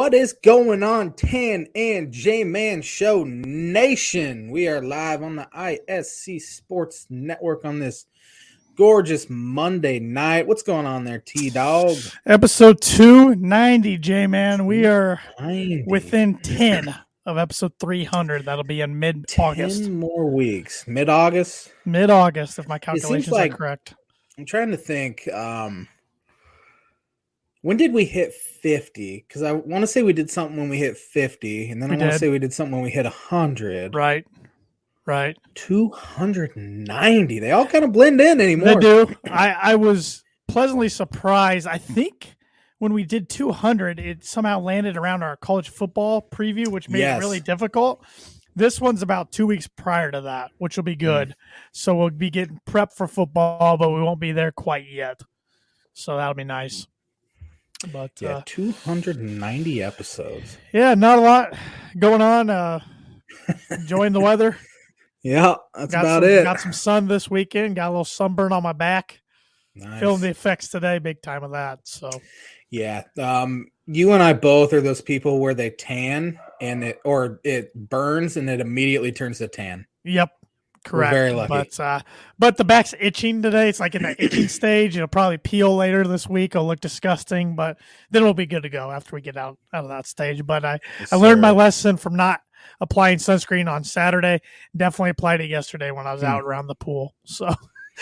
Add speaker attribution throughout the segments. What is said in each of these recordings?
Speaker 1: What is going on, Tan and J-Man Show Nation? We are live on the ISC Sports Network on this gorgeous Monday night. What's going on there, T-Dog?
Speaker 2: Episode 290, J-Man. We are
Speaker 1: 90.
Speaker 2: within 10 of episode 300. That'll be in mid-August.
Speaker 1: 10 more weeks. Mid-August?
Speaker 2: Mid-August, if my calculations are correct.
Speaker 1: I'm trying to think. When did we hit 50? Because I want to say we did something when we hit 50, and then I want to say we did something when we hit 100.
Speaker 2: Right.
Speaker 1: 290. They all kind of blend in anymore.
Speaker 2: They do. I was pleasantly surprised. I think when we did 200, it somehow landed around our college football preview, which made it really difficult. This one's about 2 weeks prior to that, which will be good. So we'll be getting prepped for football, but we won't be there quite yet. So that'll be nice. But
Speaker 1: 290 episodes.
Speaker 2: Yeah, not a lot going on. Enjoying the weather.
Speaker 1: Yeah, that's about it.
Speaker 2: Got some sun this weekend. Got a little sunburn on my back.
Speaker 1: Nice.
Speaker 2: Feeling the effects today, big time of that. So
Speaker 1: yeah, you and I both are those people where they tan and it burns and it immediately turns to tan.
Speaker 2: Yep. Correct.
Speaker 1: We're very lucky.
Speaker 2: But the back's itching today. It's like in that itching stage. It'll probably peel later this week. It'll look disgusting, but then we'll be good to go after we get out of that stage. But I learned my lesson from not applying sunscreen on Saturday. Definitely applied it yesterday when I was out around the pool. So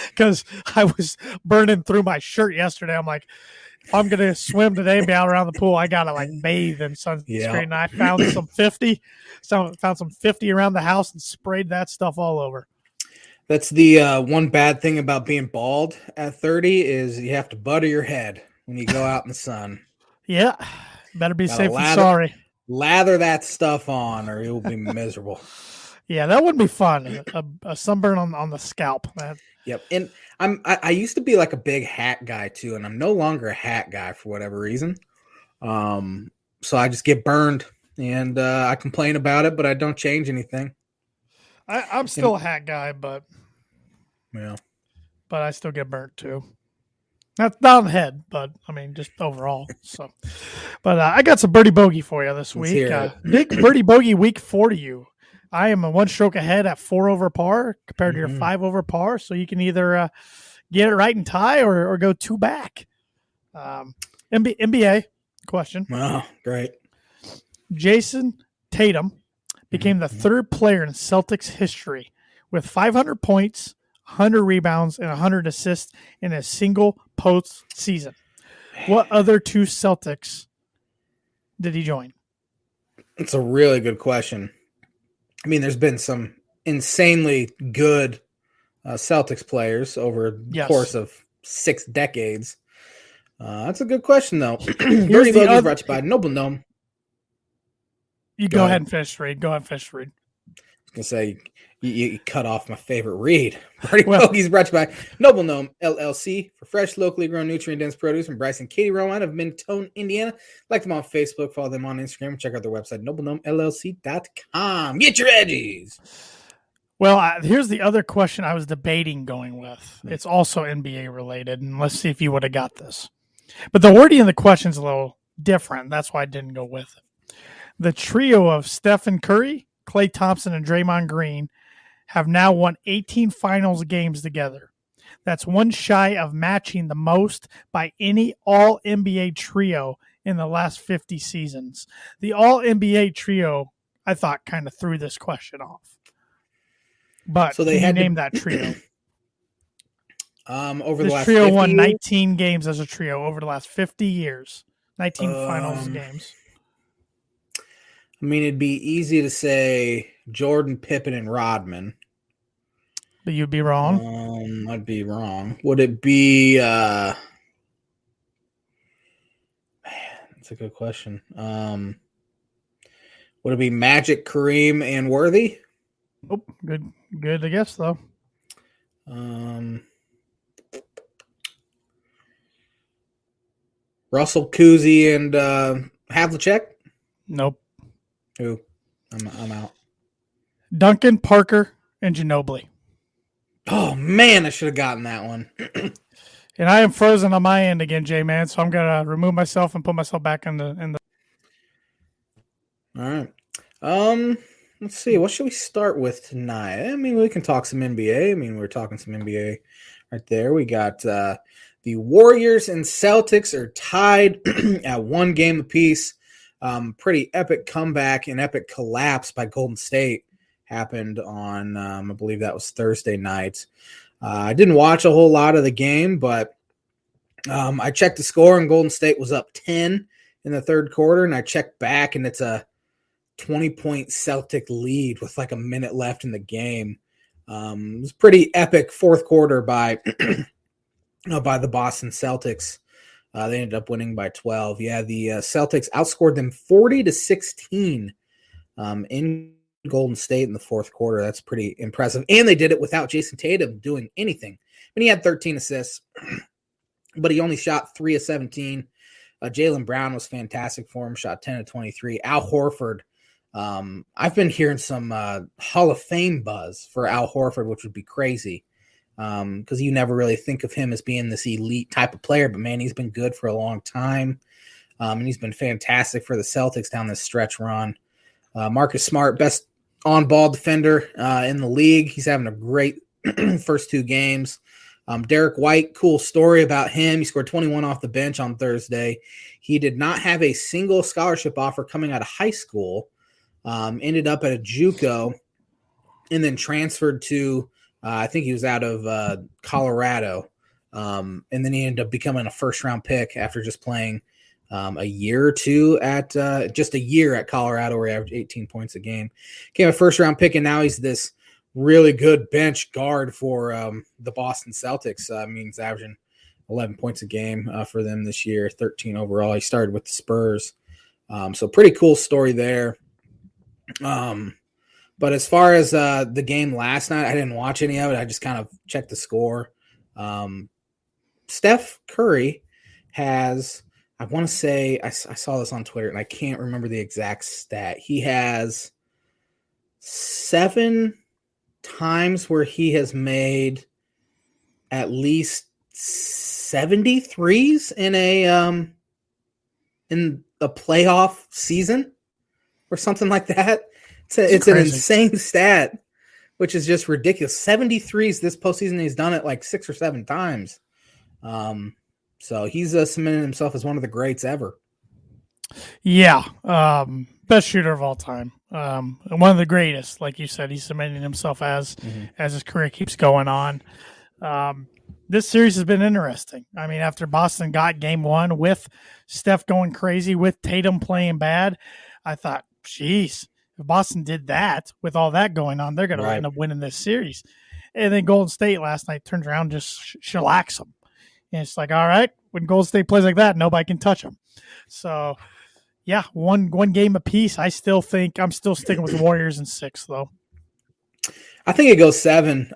Speaker 2: because I was burning through my shirt yesterday. I'm like, if I'm gonna swim today and be out around the pool, I gotta like bathe in sunscreen. Yeah. And I found some 50 around the house and sprayed that stuff all over.
Speaker 1: That's the one bad thing about being bald at 30 is you have to butter your head when you go out in the sun.
Speaker 2: Yeah, better be safe than sorry.
Speaker 1: Lather that stuff on, or you'll be miserable.
Speaker 2: Yeah, that wouldn't be fun. A sunburn on the scalp.
Speaker 1: Yep, and I used to be like a big hat guy too, and I'm no longer a hat guy for whatever reason. So I just get burned, and I complain about it, but I don't change anything.
Speaker 2: I'm still a hat guy, but I still get burnt too. Not on the head, but I mean just overall. So, but I got some birdie bogey for you this week. Big birdie bogey week 4 to you. I am a 1 stroke ahead at 4 over par compared to your 5 over par. So you can either get it right and tie or go 2 back. NBA question.
Speaker 1: Wow, great.
Speaker 2: Jason Tatum became the 3rd player in Celtics history with 500 points, 100 rebounds, and 100 assists in a single postseason. What other 2 Celtics did he join?
Speaker 1: It's a really good question. I mean, there's been some insanely good Celtics players over the course of 6 decades. That's a good question, though. Birdie Bogey is brought to you by Noble Gnome.
Speaker 2: You go ahead and finish the read. I was
Speaker 1: going to say, you cut off my favorite read. Birdie Bogey is brought to you by Noble Gnome, LLC, for fresh, locally grown, nutrient-dense produce from Bryce and Katie Rowan of Minton, Indiana. Like them on Facebook, follow them on Instagram, and check out their website, noblegnomellc.com. Get your edgies.
Speaker 2: Well, here's the other question I was debating going with. It's also NBA related, and let's see if you would have got this. But the wording of the question is a little different. That's why I didn't go with it. The trio of Stephen Curry, Klay Thompson, and Draymond Green have now won 18 finals games together. That's one shy of matching the most by any All-NBA trio in the last 50 seasons. The All-NBA trio, I thought, kind of threw this question off. But so they had named that trio.
Speaker 1: Over the last
Speaker 2: trio
Speaker 1: 50
Speaker 2: won
Speaker 1: years?
Speaker 2: 19 games as a trio over the last 50 years. 19 finals games.
Speaker 1: I mean, it'd be easy to say Jordan, Pippen, and Rodman.
Speaker 2: But you'd be wrong.
Speaker 1: I'd be wrong. Would it be man, that's a good question. Would it be Magic, Kareem, and Worthy?
Speaker 2: Nope. Good to guess though.
Speaker 1: Russell, Cousy, and Havlicek?
Speaker 2: Nope.
Speaker 1: Who? I'm out.
Speaker 2: Duncan, Parker, and Ginobili.
Speaker 1: Oh, man, I should have gotten that one.
Speaker 2: And I am frozen on my end again, J-Man, so I'm going to remove myself and put myself back in the...
Speaker 1: All right. Let's see. What should we start with tonight? I mean, we can talk some NBA. I mean, we're talking some NBA right there. We got the Warriors and Celtics are tied at one game apiece. Pretty epic comeback and epic collapse by Golden State happened on, I believe that was Thursday night. I didn't watch a whole lot of the game, but I checked the score and Golden State was up 10 in the third quarter, and I checked back and it's a 20-point Celtic lead with like a minute left in the game. It was pretty epic fourth quarter by by the Boston Celtics. They ended up winning by 12. Yeah, the Celtics outscored them 40-16 in Golden State in the fourth quarter. That's pretty impressive. And they did it without Jason Tatum doing anything. I mean, he had 13 assists, but he only shot 3 of 17. Jaylen Brown was fantastic for him, shot 10 of 23. Al Horford, I've been hearing some Hall of Fame buzz for Al Horford, which would be crazy because you never really think of him as being this elite type of player, but man, he's been good for a long time, and he's been fantastic for the Celtics down this stretch run. Marcus Smart, best on-ball defender in the league. He's having a great first two games. Derek White, cool story about him. He scored 21 off the bench on Thursday. He did not have a single scholarship offer coming out of high school. Ended up at a JUCO and then transferred to, I think he was out of Colorado. And then he ended up becoming a first-round pick after just playing a year or two at just a year at Colorado where he averaged 18 points a game. Became a first-round pick, and now he's this really good bench guard for the Boston Celtics. I mean, he's averaging 11 points a game for them this year, 13 overall. He started with the Spurs. So pretty cool story there. But as far as the game last night, I didn't watch any of it. I just kind of checked the score. Steph Curry has, I want to say, I saw this on Twitter and I can't remember the exact stat. He has 7 times where he has made at least 73s in a playoff season or something like that. It's an insane stat, which is just ridiculous. 73s this postseason. He's done it like 6 or 7 times. So he's cemented himself as one of the greats ever.
Speaker 2: Yeah. Best shooter of all time. One of the greatest, like you said, he's cementing himself as his career keeps going on. This series has been interesting. I mean, after Boston got game 1 with Steph going crazy, with Tatum playing bad, I thought, geez, if Boston did that with all that going on, they're going to end up winning this series. And then Golden State last night turns around and just shellacks them. And it's like, all right, when Golden State plays like that, nobody can touch them. So, yeah, one game apiece. I'm still sticking with the Warriors in 6, though.
Speaker 1: I think it goes 7.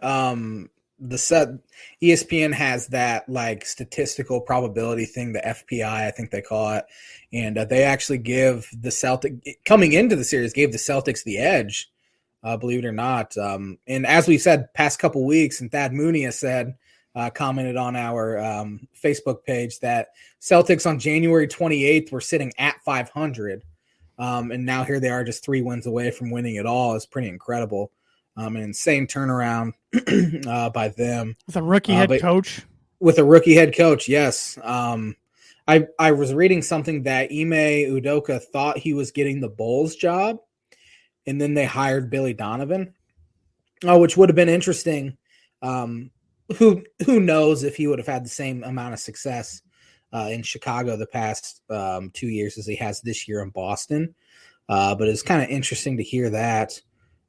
Speaker 1: ESPN has that like statistical probability thing, the FPI, I think they call it, and they actually give the coming into the series gave the Celtics the edge, believe it or not. And as we said, past couple weeks, and Thad Mooney has said, commented on our Facebook page that Celtics on January 28th were sitting at 500, and now here they are, just 3 wins away from winning it all. Is pretty incredible. An insane turnaround by them.
Speaker 2: With a rookie head coach?
Speaker 1: With a rookie head coach, yes. I was reading something that Ime Udoka thought he was getting the Bulls job, and then they hired Billy Donovan, which would have been interesting. Who knows if he would have had the same amount of success in Chicago the past 2 years as he has this year in Boston. But it's kind of interesting to hear that.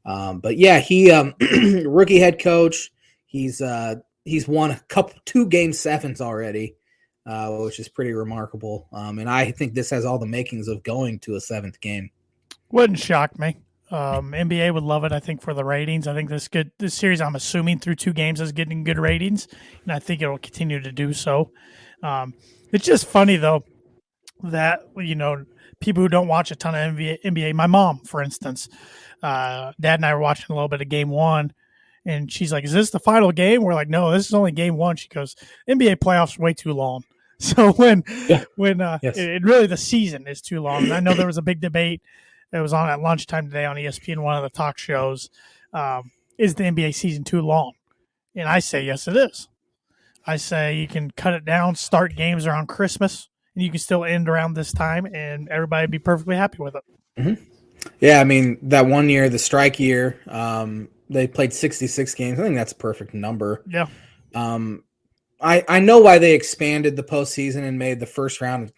Speaker 1: But yeah, he rookie head coach. He's won 2 game 7s already, which is pretty remarkable. And I think this has all the makings of going to a 7th game.
Speaker 2: Wouldn't shock me. NBA would love it, I think, for the ratings. I think this series, I'm assuming, through 2 games is getting good ratings, and I think it will continue to do so. It's just funny, though, that, people who don't watch a ton of NBA, my mom, for instance, Dad and I were watching a little bit of game 1, and she's like, is this the final game? We're like, no, this is only game 1. She goes, NBA playoffs are way too long. So when
Speaker 1: yes.
Speaker 2: it really, the season is too long. And I know there was a big debate It was on at lunchtime today on ESPN, one of the talk shows. Is the NBA season too long? And I say, yes, it is. I say you can cut it down, start games around Christmas, and you can still end around this time, and everybody would be perfectly happy with it.
Speaker 1: Mm-hmm. Yeah, I mean, that one year, the strike year, they played 66 games. I think that's a perfect number.
Speaker 2: Yeah.
Speaker 1: I know why they expanded the postseason and made the first round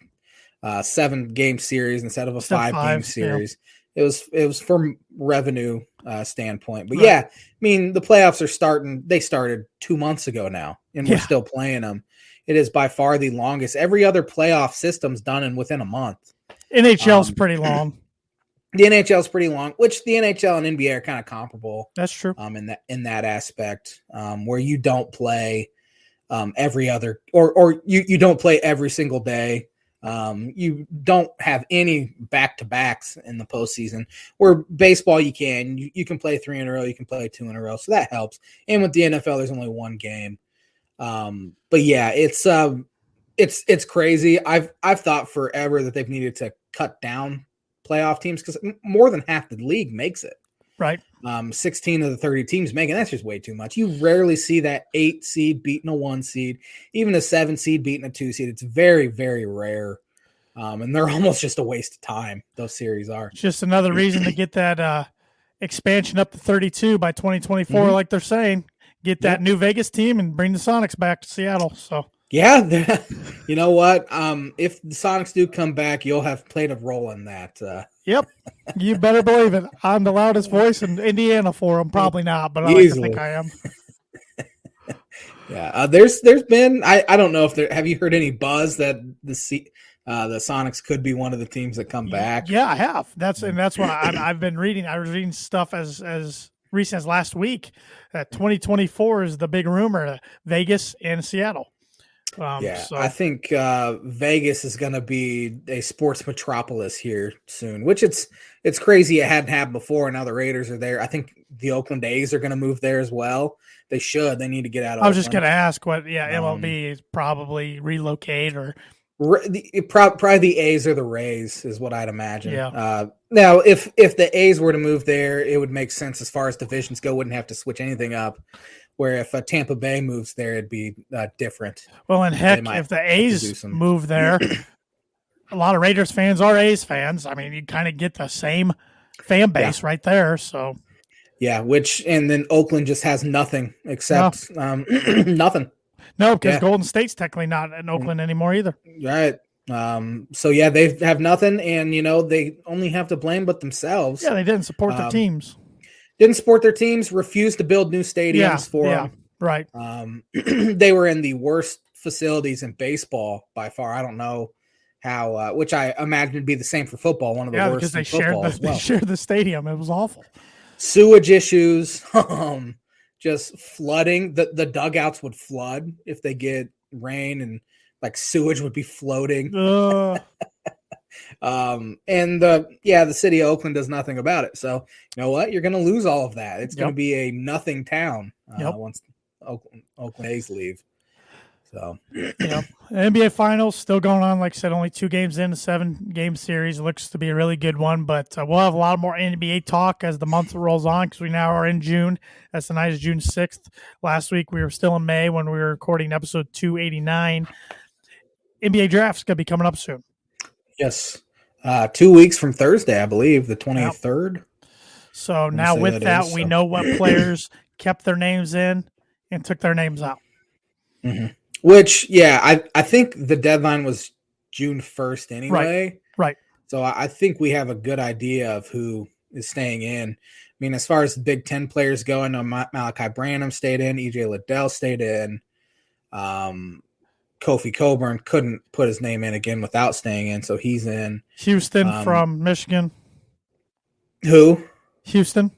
Speaker 1: 7-game series instead of a 5-game series. Yeah. It was from revenue standpoint. But yeah, I mean, the playoffs are starting. They started 2 months ago now, and we're still playing them. It is by far the longest. Every other playoff system's done within a month.
Speaker 2: NHL's pretty long.
Speaker 1: The NHL is pretty long, which the NHL and NBA are kind of comparable.
Speaker 2: That's true.
Speaker 1: In that aspect, where you don't play every other, or you don't play every single day. You don't have any back-to-backs in the postseason. Where baseball, you can play 3 in a row, you can play 2 in a row, so that helps. And with the NFL, there's only 1 game. But yeah, it's crazy. I've thought forever that they've needed to cut down playoff teams because more than half the league makes it.
Speaker 2: Right.
Speaker 1: 16 of the 30 teams making that's just way too much. You rarely see that 8 seed beating a 1 seed, even a 7 seed beating a 2 seed. It's very, very rare. And they're almost just a waste of time. Those series are
Speaker 2: just another reason to get that expansion up to 32 by 2024, like they're saying. Get that new Vegas team and bring the Sonics back to Seattle. So
Speaker 1: yeah, you know what? If the Sonics do come back, you'll have played a role in that.
Speaker 2: Yep, you better believe it. I'm the loudest voice in Indiana for them. Probably not, but I like to think I am.
Speaker 1: Yeah, there's been I don't know if there have you heard any buzz that the Sonics could be one of the teams that come back.
Speaker 2: Yeah, I have. That's what I've been reading. I was reading stuff as recent as last week. 2024 is the big rumor. Vegas and Seattle. So.
Speaker 1: I think Vegas is going to be a sports metropolis here soon, which it's crazy. It hadn't happened before, and now the Raiders are there. I think the Oakland A's are going to move there as well. They should. They need to get out of
Speaker 2: I was
Speaker 1: Oakland.
Speaker 2: just going to ask what, MLB is probably relocate or.
Speaker 1: Probably the A's or the Rays is what I'd imagine.
Speaker 2: Yeah.
Speaker 1: Now, if the A's were to move there, it would make sense as far as divisions go. Wouldn't have to switch anything up. Where if Tampa Bay moves there, it'd be different.
Speaker 2: Well, and heck, if the A's move there, a lot of Raiders fans are A's fans. I mean, you kind of get the same fan base right there. So,
Speaker 1: yeah, and then Oakland just has nothing except nothing.
Speaker 2: No, because Golden State's technically not in Oakland anymore either.
Speaker 1: Right. So yeah, they have nothing, and they only have to blame but themselves.
Speaker 2: Yeah, they didn't support their teams.
Speaker 1: Didn't support their teams, refused to build new stadiums for them.
Speaker 2: Right.
Speaker 1: They were in the worst facilities in baseball by far. I don't know how, which I imagine would be the same for football. One of the worst in football as well.
Speaker 2: They shared the stadium. It was awful.
Speaker 1: Sewage issues, just flooding. The dugouts would flood if they get rain, and like sewage would be floating. And the city of Oakland does nothing about it. So you know what? You're going to lose all of that. It's going to be a nothing town once Oakland A's leave. So
Speaker 2: NBA Finals still going on. Like I said, only 2 games in, a 7-game series. It looks to be a really good one. But we'll have a lot more NBA talk as the month rolls on because we now are in June. That's the night is June 6th. Last week we were still in May when we were recording episode 289. NBA draft's going to be coming up soon.
Speaker 1: Yes. 2 weeks from Thursday, I believe, the 23rd. Yep.
Speaker 2: So now with that, we know what players kept their names in and took their names out.
Speaker 1: Mm-hmm. Which, I think the deadline was June 1st anyway.
Speaker 2: Right.
Speaker 1: So I think we have a good idea of who is staying in. I mean, as far as the Big Ten players go, I know Malachi Branham stayed in. EJ Liddell stayed in. Kofi Coburn couldn't put his name in again without staying in, so he's in.
Speaker 2: Houston from Michigan.
Speaker 1: Who?
Speaker 2: Houston.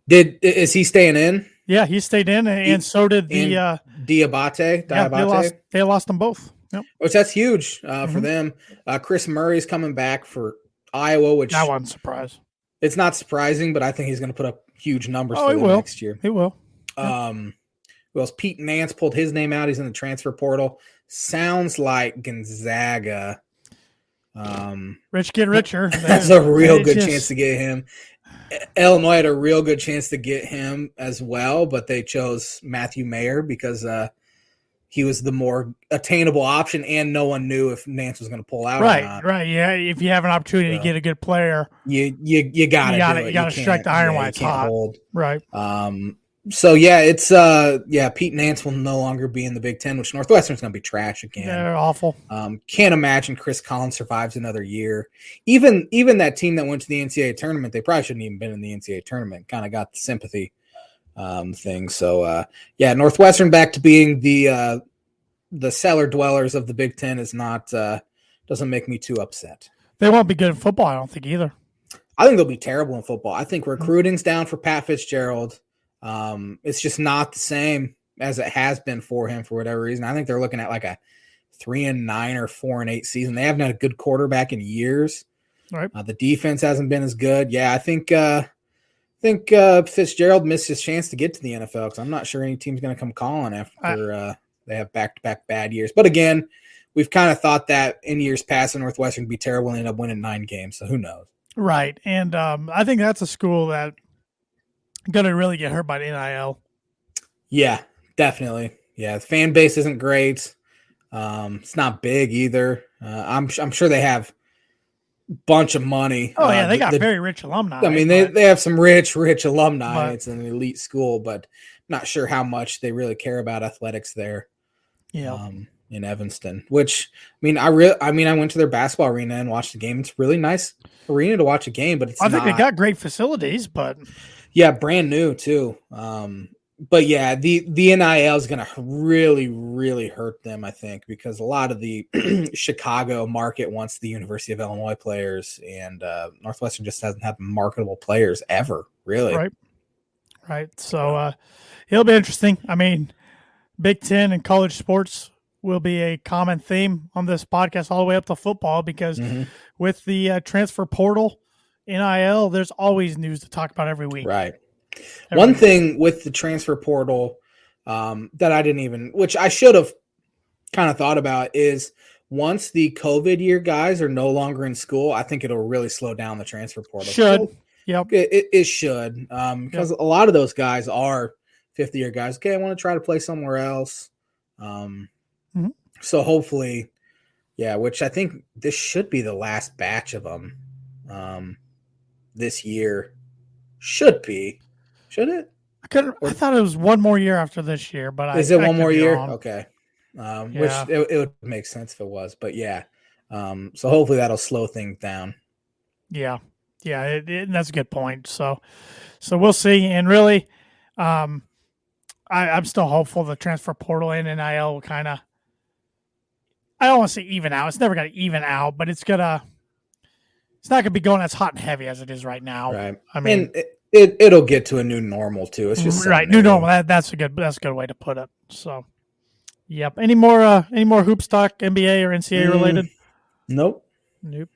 Speaker 1: Is he staying in?
Speaker 2: Yeah, he stayed in, and so did the
Speaker 1: Diabate.
Speaker 2: Yeah, they lost them both. Yep.
Speaker 1: Which that's huge for them. Chris Murray's coming back for Iowa, which
Speaker 2: that wasn't surprise.
Speaker 1: It's not surprising, but I think he's going to put up huge numbers for them next year.
Speaker 2: He will.
Speaker 1: Who else? Pete Nance pulled his name out. He's in the transfer portal. Sounds like Gonzaga
Speaker 2: Rich get richer.
Speaker 1: That's a real good chance to get him. Illinois had a real good chance to get him as well, but they chose Matthew Mayer because he was the more attainable option, and no one knew if Nance was going to pull out or not.
Speaker 2: Right. Yeah, if you have an opportunity to get a good player,
Speaker 1: you got to
Speaker 2: You got to strike the iron while it's hot.
Speaker 1: Hold.
Speaker 2: Right.
Speaker 1: So yeah, it's Pete Nance will no longer be in the Big Ten, which Northwestern's going to be trash again.
Speaker 2: They're awful.
Speaker 1: Can't imagine Chris Collins survives another year. Even that team that went to the NCAA tournament, they probably shouldn't even been in the NCAA tournament. Kind of got the sympathy thing. So Northwestern back to being the cellar dwellers of the Big Ten is not doesn't make me too upset.
Speaker 2: They won't be good in football, I don't think either.
Speaker 1: I think they'll be terrible in football. I think recruiting's down for Pat Fitzgerald. It's just not the same as it has been for him for whatever reason. I think they're looking at like a 3-9 or 4-8 season. They haven't had a good quarterback in years.
Speaker 2: Right.
Speaker 1: The defense hasn't been as good. Yeah, I think Fitzgerald missed his chance to get to the NFL because I'm not sure any team's going to come calling after they have back-to-back bad years. But again, we've kind of thought that in years past, the Northwestern would be terrible and end up winning 9 games. So who knows?
Speaker 2: Right, and I think that's a school that going to really get hurt by the NIL.
Speaker 1: Yeah, definitely. Yeah, the fan base isn't great. It's not big either. I'm sure they have a bunch of money.
Speaker 2: Oh, yeah, they got very rich alumni.
Speaker 1: I mean, they have some rich alumni. It's an elite school, but not sure how much they really care about athletics there.
Speaker 2: Yeah.
Speaker 1: In Evanston, which I went to their basketball arena and watched the game. It's a really nice arena to watch a game, but
Speaker 2: I think they got great facilities, but
Speaker 1: yeah, brand new too. But yeah, the NIL is going to really, really hurt them, I think, because a lot of the Chicago market wants the University of Illinois players, and Northwestern just hasn't had marketable players ever, really.
Speaker 2: Right. So it'll be interesting. I mean, Big Ten and college sports will be a common theme on this podcast all the way up to football because with the transfer portal, NIL, there's always news to talk about every week.
Speaker 1: Right. One thing with the transfer portal that I didn't even, which I should have kind of thought about, is once the COVID year guys are no longer in school, I think it'll really slow down the transfer portal.
Speaker 2: Should. Yep.
Speaker 1: It should. Because a lot of those guys are fifth year guys. Okay, I want to try to play somewhere else. So hopefully, which I think this should be the last batch of them this year. Should be. Should it?
Speaker 2: I thought it was one more year after this year, but
Speaker 1: is it one more year?
Speaker 2: Wrong.
Speaker 1: Okay. Which it would make sense if it was, but yeah. So hopefully that'll slow things down.
Speaker 2: Yeah. That's a good point. So we'll see. And really, I'm still hopeful the transfer portal and NIL will kind of, I don't want to say even out. It's never going to even out, but it's not going to be going as hot and heavy as it is right now.
Speaker 1: Right.
Speaker 2: I mean,
Speaker 1: it'll get to a new normal too. It's just
Speaker 2: right. New normal. That's a good way to put it. So, yep. Any more hoop stock, NBA or NCAA related?
Speaker 1: Nope.
Speaker 2: Nope.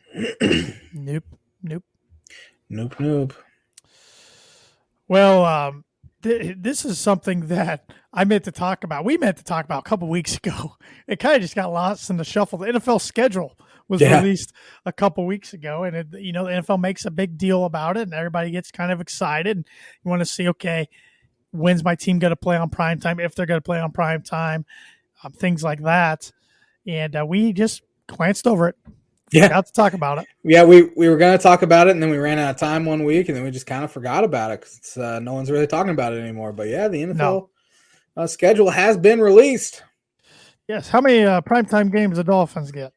Speaker 2: Well, this is something that I meant to talk about. We meant to talk about a couple weeks ago. It kind of just got lost in the shuffle. The NFL schedule was released a couple weeks ago, and the NFL makes a big deal about it, and everybody gets kind of excited. And you want to see, okay, when's my team going to play on prime time? If they're going to play on prime time, things like that. And we just glanced over it.
Speaker 1: Yeah,
Speaker 2: got to talk about it.
Speaker 1: Yeah, we were going to talk about it, and then we ran out of time one week, and then we just kind of forgot about it because no one's really talking about it anymore. But yeah, the NFL schedule has been released.
Speaker 2: Yes. How many primetime games the Dolphins get?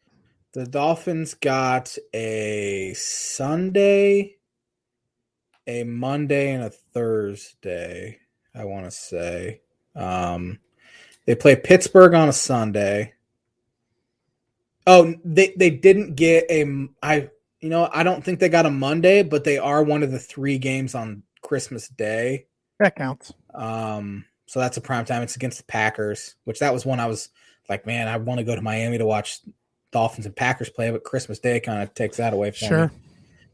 Speaker 1: The Dolphins got a Sunday, a Monday, and a Thursday, I want to say. They play Pittsburgh on a Sunday. Oh, they didn't get I don't think they got a Monday, but they are one of the 3 games on Christmas Day.
Speaker 2: That counts.
Speaker 1: So that's a prime time. It's against the Packers, which that was one I was like, man, I want to go to Miami to watch Dolphins and Packers play, but Christmas Day kind of takes that away from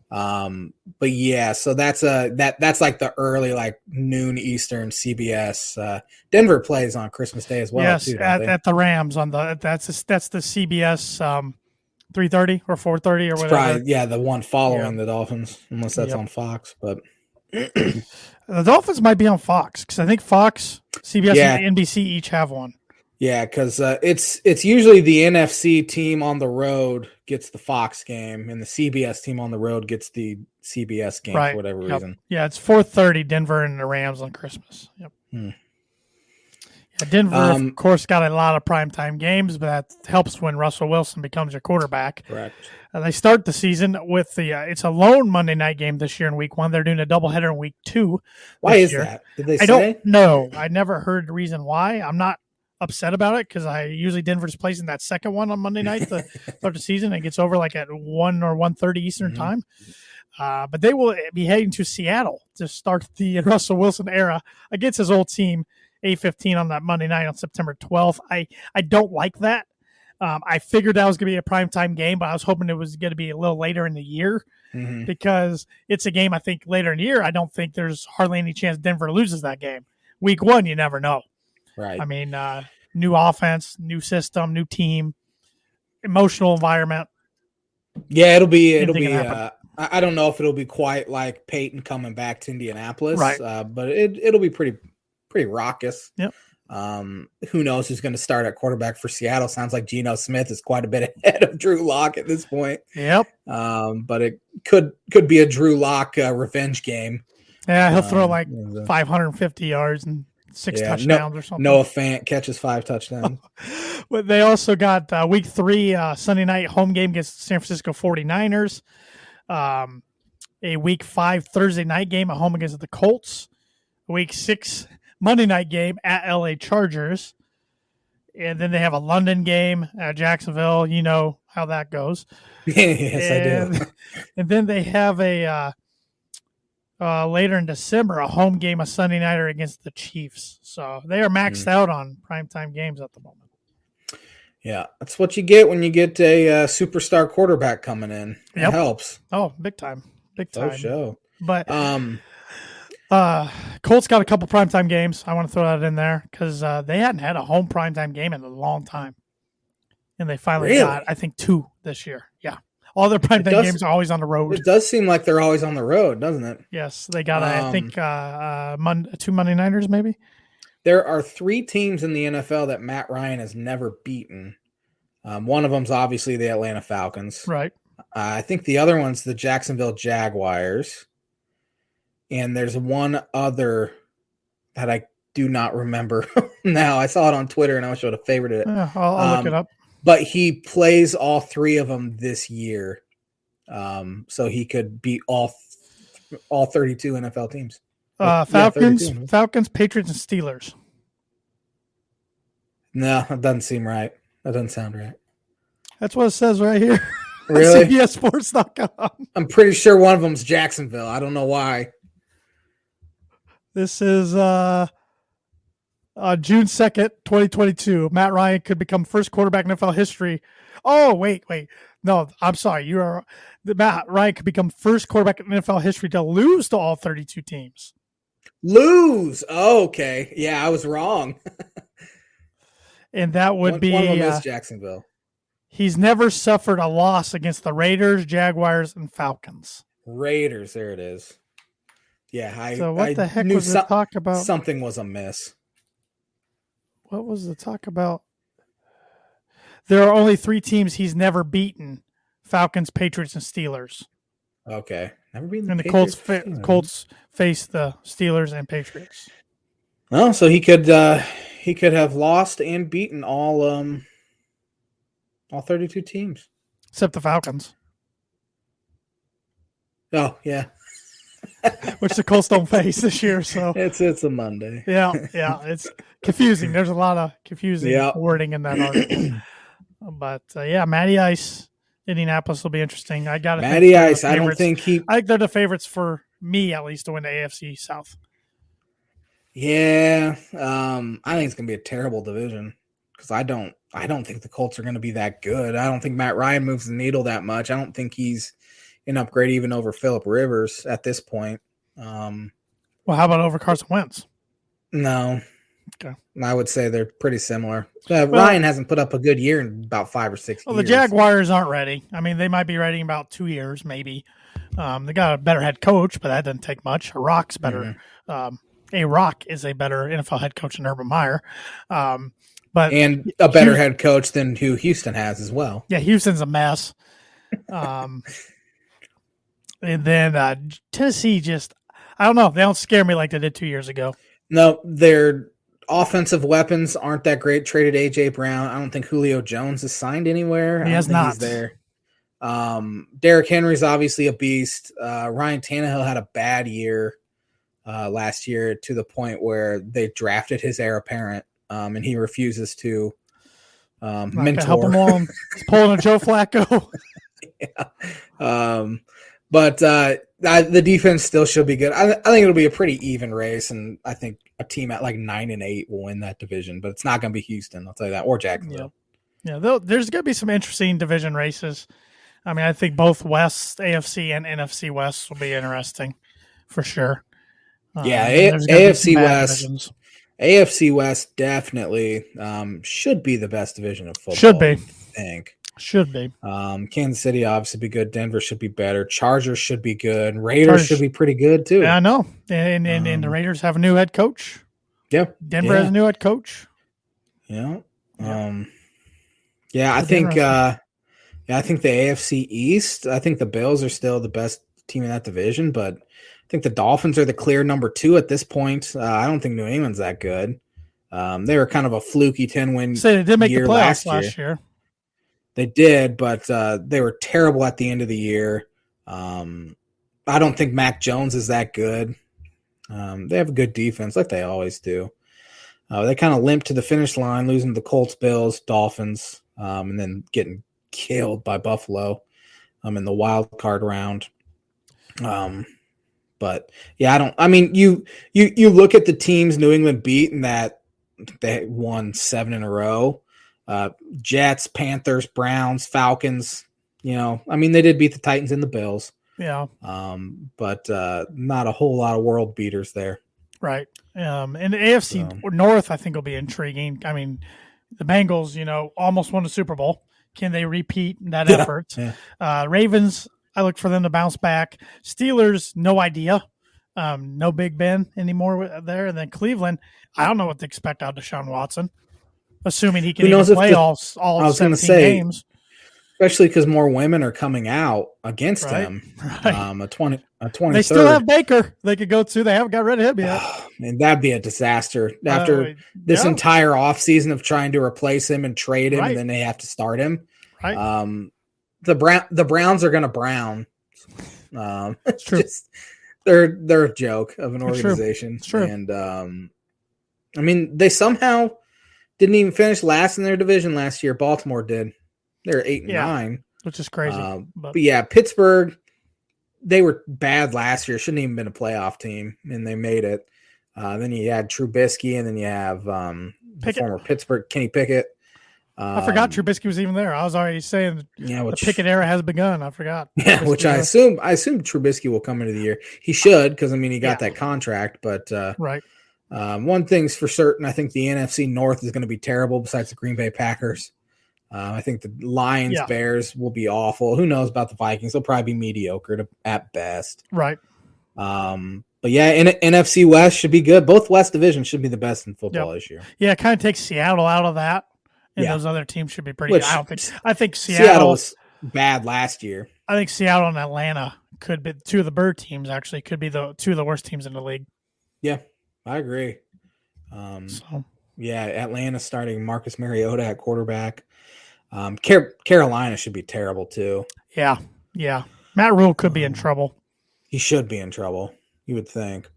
Speaker 1: me. But yeah, so that's like the early, like noon Eastern CBS. Denver plays on Christmas Day as well.
Speaker 2: Yes,
Speaker 1: too,
Speaker 2: at the Rams on that's the CBS 3:30 or 4:30 or
Speaker 1: It's
Speaker 2: whatever.
Speaker 1: probably, the one following the Dolphins, unless that's on Fox. But
Speaker 2: the Dolphins might be on Fox because I think Fox, CBS, and NBC each have one.
Speaker 1: Yeah, because it's usually the NFC team on the road gets the Fox game, and the CBS team on the road gets the CBS game for whatever reason.
Speaker 2: Yeah, it's 4:30 Denver and the Rams on Christmas. Yep. Yeah, Denver, of course, got a lot of primetime games, but that helps when Russell Wilson becomes your quarterback.
Speaker 1: Correct.
Speaker 2: They start the season with it's a lone Monday night game this year in week 1. They're doing a doubleheader in week 2.
Speaker 1: Why is that? Did they say?
Speaker 2: I don't know. I never heard the reason why. I'm not upset about it because I usually Denver's placing that second one on Monday night to start the season. It gets over like at 1 or 1:30 Eastern time. But they will be heading to Seattle to start the Russell Wilson era against his old team, 8:15 on that Monday night on September 12th. I don't like that. I figured that was going to be a primetime game, but I was hoping it was going to be a little later in the year because it's a game I think later in the year. I don't think there's hardly any chance Denver loses that game. Week 1, you never know.
Speaker 1: Right.
Speaker 2: I mean, new offense, new system, new team, emotional environment.
Speaker 1: Yeah, it'll be. I don't know if it'll be quite like Peyton coming back to Indianapolis,
Speaker 2: right?
Speaker 1: But it'll be pretty raucous.
Speaker 2: Yep.
Speaker 1: Who knows who's going to start at quarterback for Seattle? Sounds like Geno Smith is quite a bit ahead of Drew Lock at this point.
Speaker 2: Yep.
Speaker 1: But it could be a Drew Lock revenge game.
Speaker 2: Yeah, he'll throw like 550 yards and 6 touchdowns or something.
Speaker 1: Noah Fant catches 5 touchdowns.
Speaker 2: But they also got week 3 Sunday night home game against San Francisco 49ers. A week 5 Thursday night game at home against the Colts. Week 6 Monday night game at LA Chargers. And then they have a London game at Jacksonville. You know how that goes.
Speaker 1: Yes, I do.
Speaker 2: And then they have a later in December, a home game, a Sunday nighter against the Chiefs. So they are maxed out on primetime games at the moment.
Speaker 1: Yeah, that's what you get when you get a superstar quarterback coming in. It helps.
Speaker 2: Oh, big time. Big time.
Speaker 1: Show.
Speaker 2: But Colts got a couple primetime games. I want to throw that in there because they hadn't had a home primetime game in a long time. And they finally got, I think, 2 this year. Yeah. All their primetime games are always on the road.
Speaker 1: It does seem like they're always on the road, doesn't it?
Speaker 2: Yes. They got, I think, 2 Monday Nighters maybe.
Speaker 1: There are 3 teams in the NFL that Matt Ryan has never beaten. One of them's obviously the Atlanta Falcons.
Speaker 2: Right.
Speaker 1: I think the other one's the Jacksonville Jaguars. And there's one other that I do not remember now. I saw it on Twitter and I wish I would have favorited it.
Speaker 2: Yeah, I'll look it up.
Speaker 1: But he plays all 3 of them this year. So he could beat all 32 NFL teams.
Speaker 2: Falcons, Patriots, and Steelers.
Speaker 1: No, that doesn't seem right. That doesn't sound right.
Speaker 2: That's what it says right here.
Speaker 1: Really?
Speaker 2: CBSSports.com.
Speaker 1: I'm pretty sure one of them's Jacksonville. I don't know why.
Speaker 2: This is June 2nd, 2022. Matt Ryan could become first quarterback in NFL history. Oh, wait. No, I'm sorry. Matt Ryan could become first quarterback in NFL history to lose to all 32 teams.
Speaker 1: Lose? Oh, okay. Yeah, I was wrong.
Speaker 2: And that would be
Speaker 1: one of them is Jacksonville.
Speaker 2: He's never suffered a loss against the Raiders, Jaguars, and Falcons.
Speaker 1: Raiders, there it is. Yeah,
Speaker 2: so what the heck was the talk about?
Speaker 1: Something was amiss.
Speaker 2: What was the talk about? There are only 3 teams he's never beaten: Falcons, Patriots, and Steelers.
Speaker 1: Okay, never beaten
Speaker 2: the Patriots. And the Colts face the Steelers and Patriots.
Speaker 1: Well, so he could have lost and beaten all 32 teams
Speaker 2: except the Falcons.
Speaker 1: Oh yeah.
Speaker 2: Which the Colts don't face this year, so
Speaker 1: it's a Monday.
Speaker 2: Yeah, it's confusing. There's a lot of confusing wording in that article. But Matty Ice, Indianapolis will be interesting. I got
Speaker 1: Matty Ice. I think
Speaker 2: they're the favorites for me at least to win the AFC South.
Speaker 1: Yeah, I think it's gonna be a terrible division because I don't think the Colts are gonna be that good. I don't think Matt Ryan moves the needle that much. I don't think he's an upgrade even over Phillip Rivers at this point.
Speaker 2: Well, how about over Carson Wentz?
Speaker 1: No.
Speaker 2: Okay.
Speaker 1: I would say they're pretty similar. Ryan hasn't put up a good year in about 5 or 6 years.
Speaker 2: Well, the Jaguars aren't ready. I mean, they might be ready in about 2 years, maybe. They got a better head coach, but that doesn't take much. A-Rock is a better NFL head coach than Urban Meyer.
Speaker 1: And a better head coach than who Houston has as well.
Speaker 2: Yeah, Houston's a mess. And then Tennessee I don't know. They don't scare me like they did 2 years ago.
Speaker 1: No, their offensive weapons aren't that great. Traded A.J. Brown. I don't think Julio Jones is signed anywhere.
Speaker 2: He has not.
Speaker 1: He's there. Derrick Henry's obviously a beast. Ryan Tannehill had a bad year last year to the point where they drafted his heir apparent, and he refuses to mentor.
Speaker 2: Help him on. He's pulling a Joe Flacco.
Speaker 1: Yeah. But the defense still should be good. I think it'll be a pretty even race, and I think a team at like 9-8 will win that division. But it's not going to be Houston, I'll tell you that, or Jacksonville.
Speaker 2: Yeah, there's going to be some interesting division races. I mean, I think both West, AFC, and NFC West will be interesting for sure.
Speaker 1: AFC West. AFC West definitely should be the best division of football.
Speaker 2: Should be.
Speaker 1: I think.
Speaker 2: Should be.
Speaker 1: Kansas City obviously be good. Denver should be better. Chargers should be good. Raiders should be pretty good too.
Speaker 2: Yeah, I know. And the Raiders have a new head coach.
Speaker 1: Yeah.
Speaker 2: Denver has a new head coach.
Speaker 1: Yeah. I think I think the AFC East, I think the Bills are still the best team in that division, but I think the Dolphins are the clear number 2 at this point. I don't think New England's that good. They were kind of a fluky 10-win
Speaker 2: they did make the playoffs last year.
Speaker 1: They did, but they were terrible at the end of the year. I don't think Mac Jones is that good. They have a good defense like they always do. They kind of limped to the finish line, losing to the Colts, Bills, Dolphins, and then getting killed by Buffalo in the wild card round. But yeah, you look at the teams New England beat and that they won 7 in a row. Jets, Panthers, Browns, Falcons, they did beat the Titans and the Bills.
Speaker 2: Yeah.
Speaker 1: But not a whole lot of world beaters there.
Speaker 2: Right. And the AFC North, I think, will be intriguing. I mean, the Bengals, almost won the Super Bowl. Can they repeat that effort? Yeah. Ravens, I look for them to bounce back. Steelers, no idea. No Big Ben anymore there. And then Cleveland, I don't know what to expect out of Deshaun Watson, assuming he can even play all 17 games.
Speaker 1: Especially because more women are coming out against him. Right. A 23rd.
Speaker 2: They still have Baker they could go to. They haven't got rid of him yet.
Speaker 1: And that'd be a disaster. After this entire offseason of trying to replace him and trade him, and then they have to start him.
Speaker 2: Right.
Speaker 1: The Browns are going to brown.
Speaker 2: It's true.
Speaker 1: They're a joke of an organization.
Speaker 2: It's true.
Speaker 1: And they somehow didn't even finish last in their division last year. Baltimore did. They're 8-9,
Speaker 2: which is crazy.
Speaker 1: But yeah, Pittsburgh, they were bad last year. Shouldn't even been a playoff team, and they made it. Then you had Trubisky, and then you have the former Pittsburgh Kenny Pickett.
Speaker 2: I forgot Trubisky was even there. I was already saying the Pickett era has begun. I forgot.
Speaker 1: Yeah, Trubisky which I assume Trubisky will come into the year. He should, because he got that contract. But
Speaker 2: right.
Speaker 1: One thing's for certain, I think the NFC North is going to be terrible. Besides the Green Bay Packers. I think the Lions, Bears will be awful. Who knows about the Vikings? They'll probably be mediocre at best.
Speaker 2: Right.
Speaker 1: But yeah, NFC West should be good. Both West divisions should be the best in football this year.
Speaker 2: Yeah, it kind of takes Seattle out of that, and those other teams should be pretty good. I think Seattle
Speaker 1: was bad last year.
Speaker 2: I think Seattle and Atlanta could be two of the bird teams. Actually, could be the two of the worst teams in the league.
Speaker 1: Yeah, I agree. Yeah, Atlanta starting Marcus Mariota at quarterback. Carolina should be terrible too.
Speaker 2: Yeah. Matt Rule could be in trouble.
Speaker 1: He should be in trouble, you would think.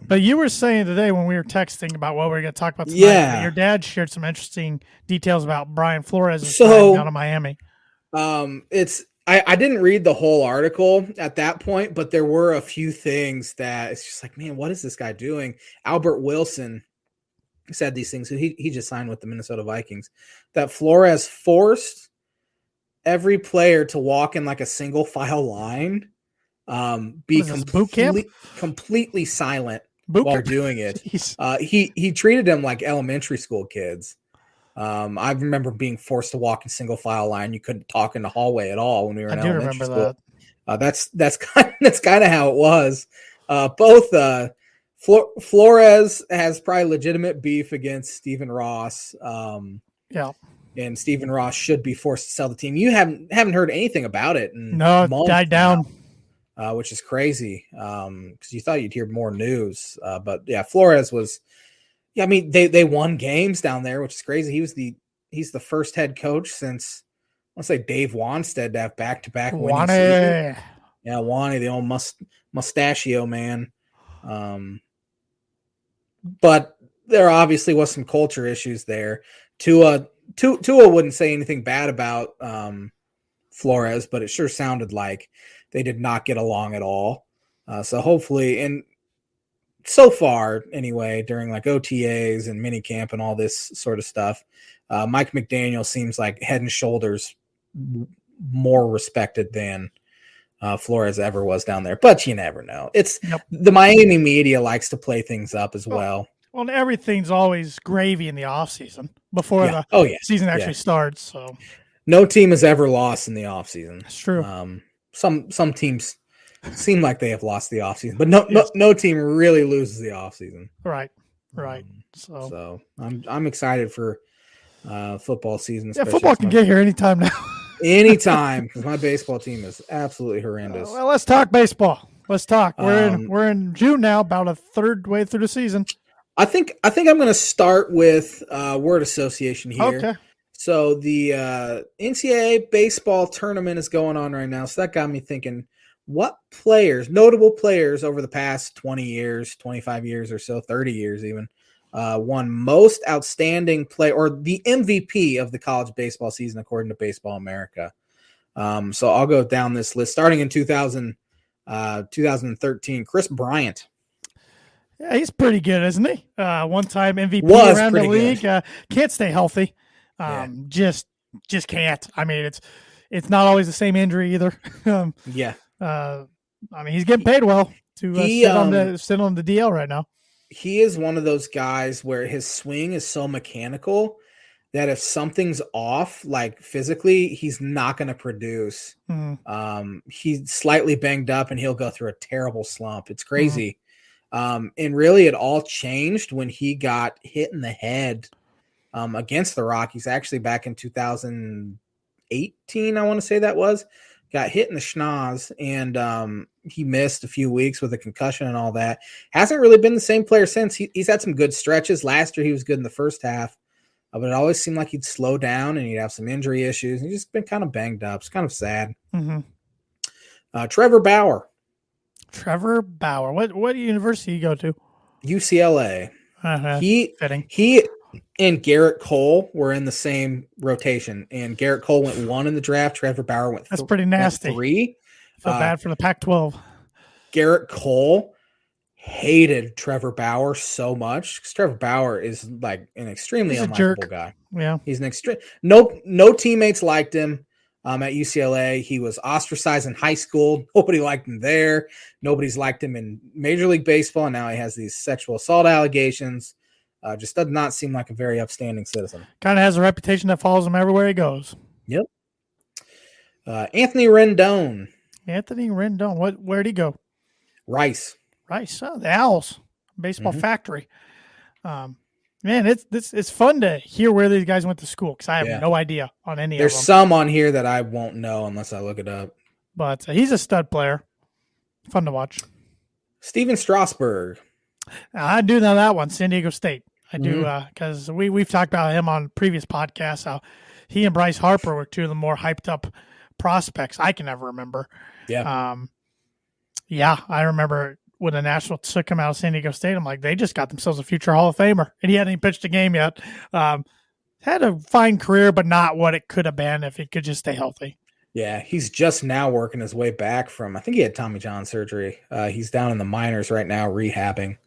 Speaker 2: But you were saying today when we were texting about what we were going to talk about tonight, that your dad shared some interesting details about Brian Flores' down in Miami.
Speaker 1: I didn't read the whole article at that point, but there were a few things that it's just like, man, what is this guy doing? Albert Wilson said these things. He just signed with the Minnesota Vikings. That Flores forced every player to walk in like a single file line, be completely silent while doing it. He treated them like elementary school kids. I remember being forced to walk in single file line. You couldn't talk in the hallway at all when we were in elementary school. That's kind of how it was. Flores has probably legitimate beef against Stephen Ross. And Stephen Ross should be forced to sell the team. You haven't heard anything about it.
Speaker 2: No, it died down.
Speaker 1: Which is crazy because you thought you'd hear more news. But yeah, Flores was. Yeah, I mean they won games down there, which is crazy. He's the first head coach since let's say Dave Wanstead to have back-to-back winning seasons. Yeah, Wani, the old mustachio man. But there obviously was some culture issues there. Tua wouldn't say anything bad about Flores, but it sure sounded like they did not get along at all. So hopefully, and so far anyway, during like OTAs and minicamp and all this sort of stuff, Mike McDaniel seems like head and shoulders more respected than Flores ever was down there. But you never know. It's the Miami media likes to play things up as well.
Speaker 2: Well, everything's always gravy in the offseason before the season actually starts. So
Speaker 1: no team has ever lost in the offseason.
Speaker 2: That's true.
Speaker 1: Some teams seem like they have lost the offseason, but no team really loses the offseason.
Speaker 2: Right.
Speaker 1: So I'm excited for football season.
Speaker 2: Yeah, football can get here anytime now.
Speaker 1: Anytime, because my baseball team is absolutely horrendous.
Speaker 2: Well, let's talk baseball. Let's talk. We're in June now, about a third way through the season.
Speaker 1: I think I'm going to start with word association here.
Speaker 2: Okay.
Speaker 1: So the NCAA baseball tournament is going on right now. So that got me thinking, what players, notable players over the past 20 years, 25 years or so, 30 years even, won most outstanding play or the MVP of the college baseball season according to Baseball America. So I'll go down this list starting in 2013. Chris Bryant.
Speaker 2: Yeah, he's pretty good, isn't he? One-time MVP around the league. Can't stay healthy. Just can't. I mean, it's not always the same injury either. I mean, he's getting paid well to sit on the DL right now.
Speaker 1: He is one of those guys where his swing is so mechanical that if something's off, like physically, he's not going to produce. Mm-hmm. He's slightly banged up and he'll go through a terrible slump. It's crazy. Mm-hmm. And really it all changed when he got hit in the head against the Rockies, actually back in 2018, I want to say that was. Got hit in the schnoz, and he missed a few weeks with a concussion and all that. Hasn't really been the same player since. He's had some good stretches. Last year he was good in the first half, but it always seemed like he'd slow down and he'd have some injury issues. He's just been kind of banged up. It's kind of sad. Mm-hmm. Trevor Bauer.
Speaker 2: What university you go to?
Speaker 1: UCLA. He and Garrett Cole were in the same rotation, and Garrett Cole went 1 in the draft. Trevor Bauer went.
Speaker 2: That's pretty nasty.
Speaker 1: 3.
Speaker 2: Feel bad for the Pac-12.
Speaker 1: Garrett Cole hated Trevor Bauer so much because Trevor Bauer is like an extremely unlikable guy.
Speaker 2: Yeah,
Speaker 1: he's an extreme. No teammates liked him. At UCLA, he was ostracized in high school. Nobody liked him there. Nobody's liked him in Major League Baseball. And now he has these sexual assault allegations. Just does not seem like a very upstanding citizen.
Speaker 2: Kind of has a reputation that follows him everywhere he goes.
Speaker 1: Yep. Anthony Rendon.
Speaker 2: Where'd he go?
Speaker 1: Rice.
Speaker 2: Oh, the Owls. Baseball factory. Man, it's fun to hear where these guys went to school because I have no idea on any of them.
Speaker 1: There's some on here that I won't know unless I look it up.
Speaker 2: But he's a stud player. Fun to watch.
Speaker 1: Steven Strasburg.
Speaker 2: I do know that one, San Diego State. I do because we've talked about him on previous podcasts, how he and Bryce Harper were two of the more hyped up prospects I can ever remember.
Speaker 1: Yeah.
Speaker 2: I remember when the Nationals took him out of San Diego State, I'm like, they just got themselves a future Hall of Famer. And he hadn't even pitched a game yet. Had a fine career, but not what it could have been if he could just stay healthy.
Speaker 1: Yeah, he's just now working his way back from, I think he had Tommy John surgery. He's down in the minors right now rehabbing.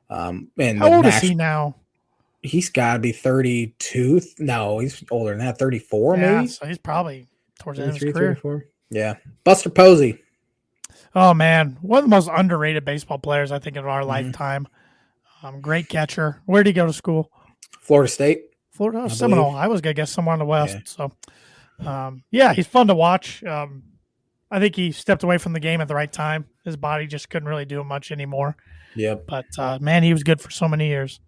Speaker 1: And
Speaker 2: how old is he now?
Speaker 1: He's got to be 32. No, he's older than that. 34 maybe.
Speaker 2: So he's probably towards the end of his career.
Speaker 1: 34. Yeah. Buster Posey.
Speaker 2: Oh man, one of the most underrated baseball players I think in our lifetime. Great catcher. Where did he go to school?
Speaker 1: Florida State.
Speaker 2: Florida Seminole.
Speaker 1: Believe.
Speaker 2: I was gonna guess somewhere in the West.
Speaker 1: Yeah.
Speaker 2: So, yeah, he's fun to watch. I think he stepped away from the game at the right time. His body just couldn't really do much anymore.
Speaker 1: Yep.
Speaker 2: But man, he was good for so many years.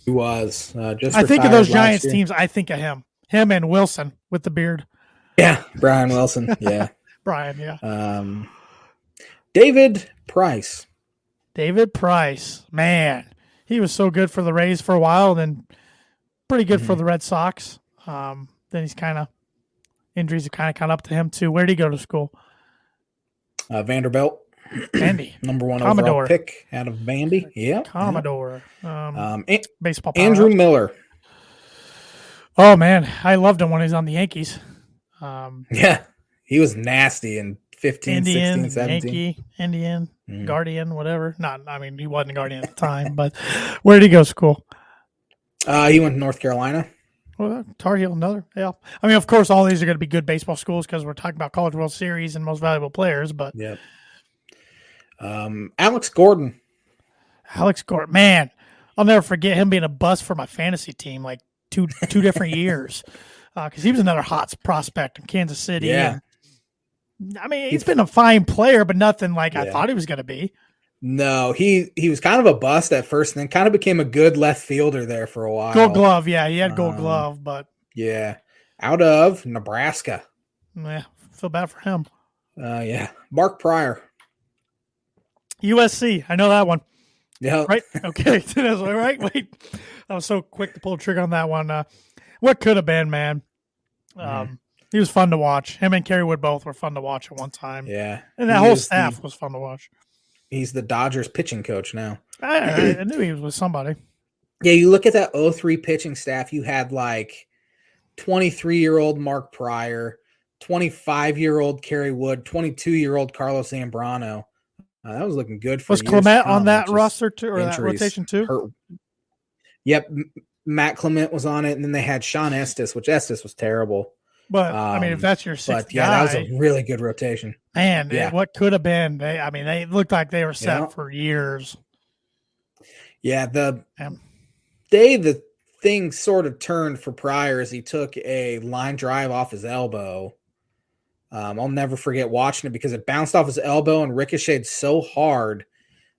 Speaker 1: He was. Just
Speaker 2: I think of those Giants
Speaker 1: year.
Speaker 2: teams. I think of him and Wilson with the beard.
Speaker 1: Yeah, Brian Wilson. Yeah,
Speaker 2: Brian. Yeah.
Speaker 1: David Price.
Speaker 2: David Price. Man, he was so good for the Rays for a while, then pretty good for the Red Sox. Then he's injuries have kind of caught up to him too. Where did he go to school?
Speaker 1: Vanderbilt.
Speaker 2: Vandy.
Speaker 1: Number 1
Speaker 2: Commodore.
Speaker 1: overall pick out of Vandy. Yeah.
Speaker 2: Commodore. Baseball powerhouse.
Speaker 1: Andrew Miller.
Speaker 2: Oh, man. I loved him when he was on the Yankees.
Speaker 1: Yeah. He was nasty in 15,
Speaker 2: Indian,
Speaker 1: 16, 17.
Speaker 2: Yankee, Indian, Guardian, whatever. He wasn't a Guardian at the time, but where did he go to school?
Speaker 1: He went to North Carolina.
Speaker 2: Well, Tar Heel, another. Yeah. I mean, of course, all these are going to be good baseball schools because we're talking about College World Series and most valuable players, but.
Speaker 1: Yep. Alex Gordon.
Speaker 2: Man, I'll never forget him being a bust for my fantasy team, like two different years, because he was another hot prospect in Kansas City.
Speaker 1: Yeah.
Speaker 2: And, he's been a fine player, but nothing like I thought he was going to be.
Speaker 1: No, he was kind of a bust at first, and then kind of became a good left fielder there for a while.
Speaker 2: Gold Glove, yeah, he had Gold Glove, but
Speaker 1: yeah, out of Nebraska.
Speaker 2: Yeah, feel bad for him.
Speaker 1: Yeah, Mark Pryor.
Speaker 2: USC, I know that one.
Speaker 1: Yeah.
Speaker 2: Right? Okay. That's right. Wait. I was so quick to pull the trigger on that one. What could have been, man? He was fun to watch. Him and Kerry Wood both were fun to watch at one time.
Speaker 1: Yeah.
Speaker 2: And that whole staff was fun to watch.
Speaker 1: He's the Dodgers pitching coach now.
Speaker 2: I knew he was with somebody.
Speaker 1: Yeah, you look at that 03 pitching staff, you had like 23-year-old Mark Pryor, 25-year-old Kerry Wood, 22-year-old Carlos Zambrano. That was looking good for
Speaker 2: Was Clement on that roster too, or that rotation too?
Speaker 1: Yep, Matt Clement was on it, and then they had Sean Estes, which Estes was terrible.
Speaker 2: But if that's your sixth guy,
Speaker 1: that was a really good rotation.
Speaker 2: Man, what could have been? They looked like they were set for years.
Speaker 1: Yeah, the day the thing sort of turned for Pryor is he took a line drive off his elbow. I'll never forget watching it because it bounced off his elbow and ricocheted so hard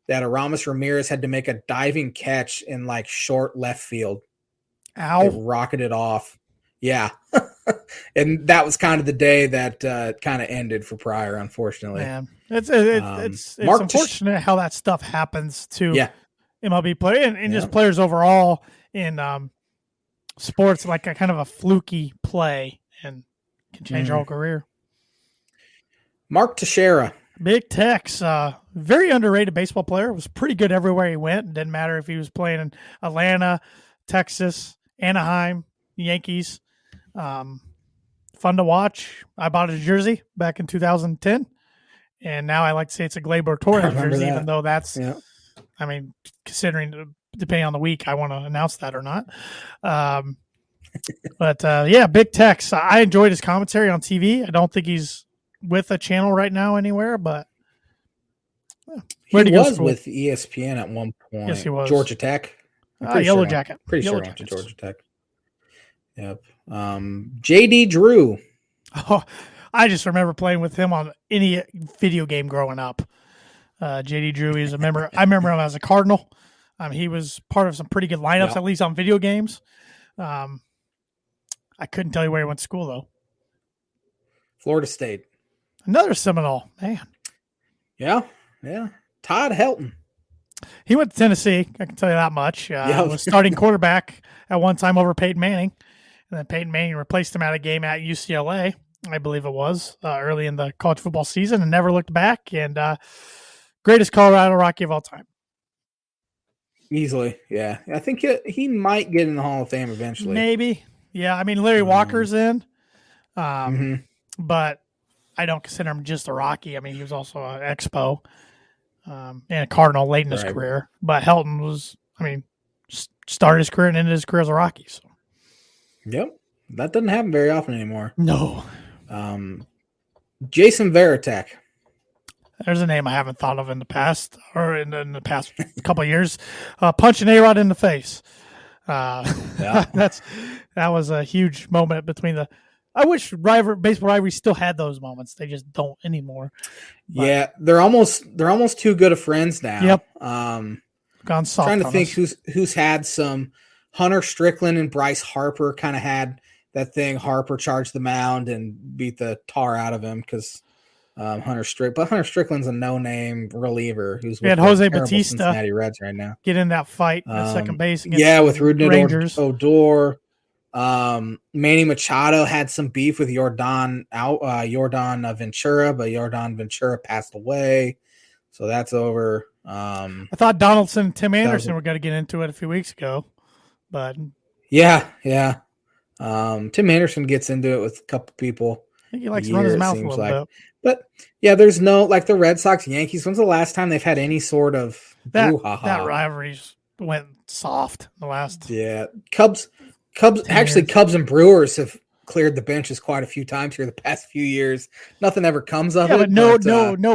Speaker 1: that Aramis Ramirez had to make a diving catch in like short left field.
Speaker 2: Ow.
Speaker 1: It rocketed off. Yeah. And that was kind of the day that kind of ended for Pryor, unfortunately.
Speaker 2: Man, it's unfortunate how that stuff happens to MLB players and just players overall in sports, like a kind of a fluky play and can change your whole career.
Speaker 1: Mark Teixeira.
Speaker 2: Big Tex, very underrated baseball player. Was pretty good everywhere he went. It didn't matter if he was playing in Atlanta, Texas, Anaheim, Yankees. Fun to watch. I bought his jersey back in 2010, and now I like to say it's a Gleyber Torres jersey, even though that's, considering depending on the week, I want to announce that or not. But Big Tex. I enjoyed his commentary on TV. I don't think he's with a channel right now anywhere, but
Speaker 1: he was with ESPN at one point.
Speaker 2: Yes, he was.
Speaker 1: Georgia Tech.
Speaker 2: Yellow Jacket.
Speaker 1: Pretty sure went to Georgia Tech. Yep. JD Drew.
Speaker 2: Oh, I just remember playing with him on any video game growing up. JD Drew, he's a member. I remember him as a Cardinal. He was part of some pretty good lineups, at least on video games. I couldn't tell you where he went to school, though.
Speaker 1: Florida State.
Speaker 2: Another Seminole, man.
Speaker 1: Yeah. Todd Helton.
Speaker 2: He went to Tennessee. I can tell you that much. Was starting quarterback at one time over Peyton Manning. And then Peyton Manning replaced him at a game at UCLA, I believe it was, early in the college football season, and never looked back. And greatest Colorado Rocky of all time.
Speaker 1: Easily, yeah. I think he might get in the Hall of Fame eventually.
Speaker 2: Maybe. Yeah, Larry Walker's in. But I don't consider him just a Rocky. He was also an Expo and a Cardinal late in his career. But Helton was, started his career and ended his career as a Rocky. So.
Speaker 1: Yep. That doesn't happen very often anymore.
Speaker 2: No.
Speaker 1: Jason Varitek.
Speaker 2: There's a name I haven't thought of in the past or in the past couple of years. Punch an A-Rod in the face. That was a huge moment between the. I wish baseball rivalries still had those moments. They just don't anymore. But,
Speaker 1: yeah, they're almost too good of friends now.
Speaker 2: Yep.
Speaker 1: Gone soft. Trying to think who's had some. Hunter Strickland and Bryce Harper kind of had that thing. Harper charged the mound and beat the tar out of him because Hunter Strickland's a no-name reliever who's with
Speaker 2: Jose
Speaker 1: the
Speaker 2: Bautista
Speaker 1: Cincinnati Reds right now.
Speaker 2: Get in that fight at second base against
Speaker 1: with
Speaker 2: Rangers.
Speaker 1: Odor. Manny Machado had some beef with Jordan Ventura, but Jordan Ventura passed away, so that's over.
Speaker 2: I thought Donaldson and Tim Anderson were going to get into it a few weeks ago, but
Speaker 1: yeah. Tim Anderson gets into it with a couple people.
Speaker 2: I think he likes to run his mouth a little bit.
Speaker 1: But yeah, there's no like the Red Sox Yankees. When's the last time they've had any sort of
Speaker 2: that rivalry went soft the last?
Speaker 1: Yeah, Cubs. Actually, Cubs and Brewers have cleared the benches quite a few times here the past few years. Nothing ever comes of it.
Speaker 2: But no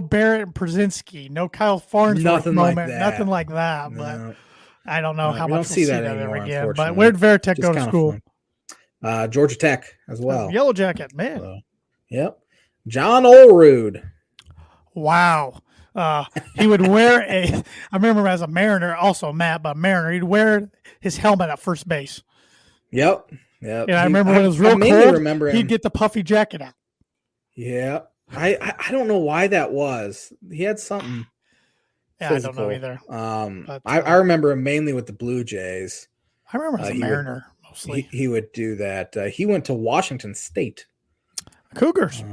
Speaker 2: Barrett and Przinsky, no Kyle Farnsworth moment, nothing like that.
Speaker 1: No.
Speaker 2: But I don't know how much we'll see that ever again. But
Speaker 1: where'd
Speaker 2: Veritek go to school?
Speaker 1: Georgia Tech as well.
Speaker 2: Yellow Jacket, man.
Speaker 1: So, yep. John Olerud.
Speaker 2: Wow. He would wear I remember as a Mariner, also Matt, but Mariner, he'd wear his helmet at first base.
Speaker 1: Yep.
Speaker 2: And I remember when it was real cold, he'd get the puffy jacket out.
Speaker 1: Yeah. I don't know why that was. He had something physical.
Speaker 2: I don't know either.
Speaker 1: I remember him mainly with the Blue Jays.
Speaker 2: I remember as a Mariner mostly.
Speaker 1: He would do that. He went to Washington State.
Speaker 2: Cougars.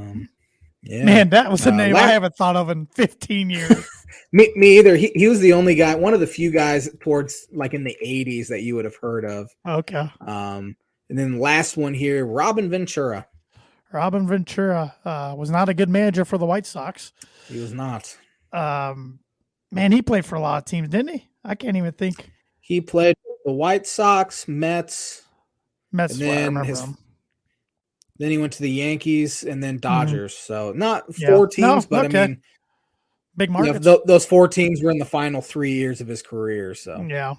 Speaker 1: Yeah.
Speaker 2: Man, that was a name I haven't thought of in 15 years.
Speaker 1: me either. He was the only guy, one of the few guys towards like in the 80s that you would have heard of.
Speaker 2: Okay.
Speaker 1: And then the last one here, Robin Ventura.
Speaker 2: Robin Ventura was not a good manager for the White Sox.
Speaker 1: He was not.
Speaker 2: Man, he played for a lot of teams, didn't he? I can't even think.
Speaker 1: He played the White Sox, Mets.
Speaker 2: Mets, I remember him.
Speaker 1: Then he went to the Yankees and then Dodgers. So not four teams, but okay. I mean,
Speaker 2: big markets.
Speaker 1: Those four teams were in the final 3 years of his career. So
Speaker 2: yeah.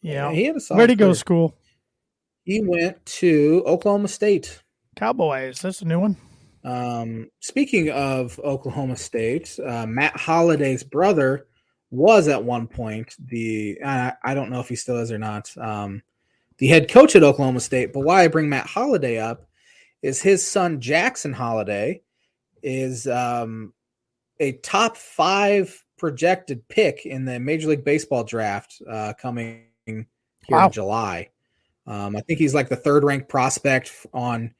Speaker 1: He had a solid
Speaker 2: Where'd he go to school?
Speaker 1: He went to Oklahoma State.
Speaker 2: Cowboys. That's a new one.
Speaker 1: Speaking of Oklahoma State, Matt Holliday's brother was at one point I don't know if he still is or not. The head coach at Oklahoma State. But why I bring Matt Holliday up is his son Jackson Holliday is a top 5 projected pick in the Major League Baseball draft coming here in July. I think he's like the 3rd ranked prospect on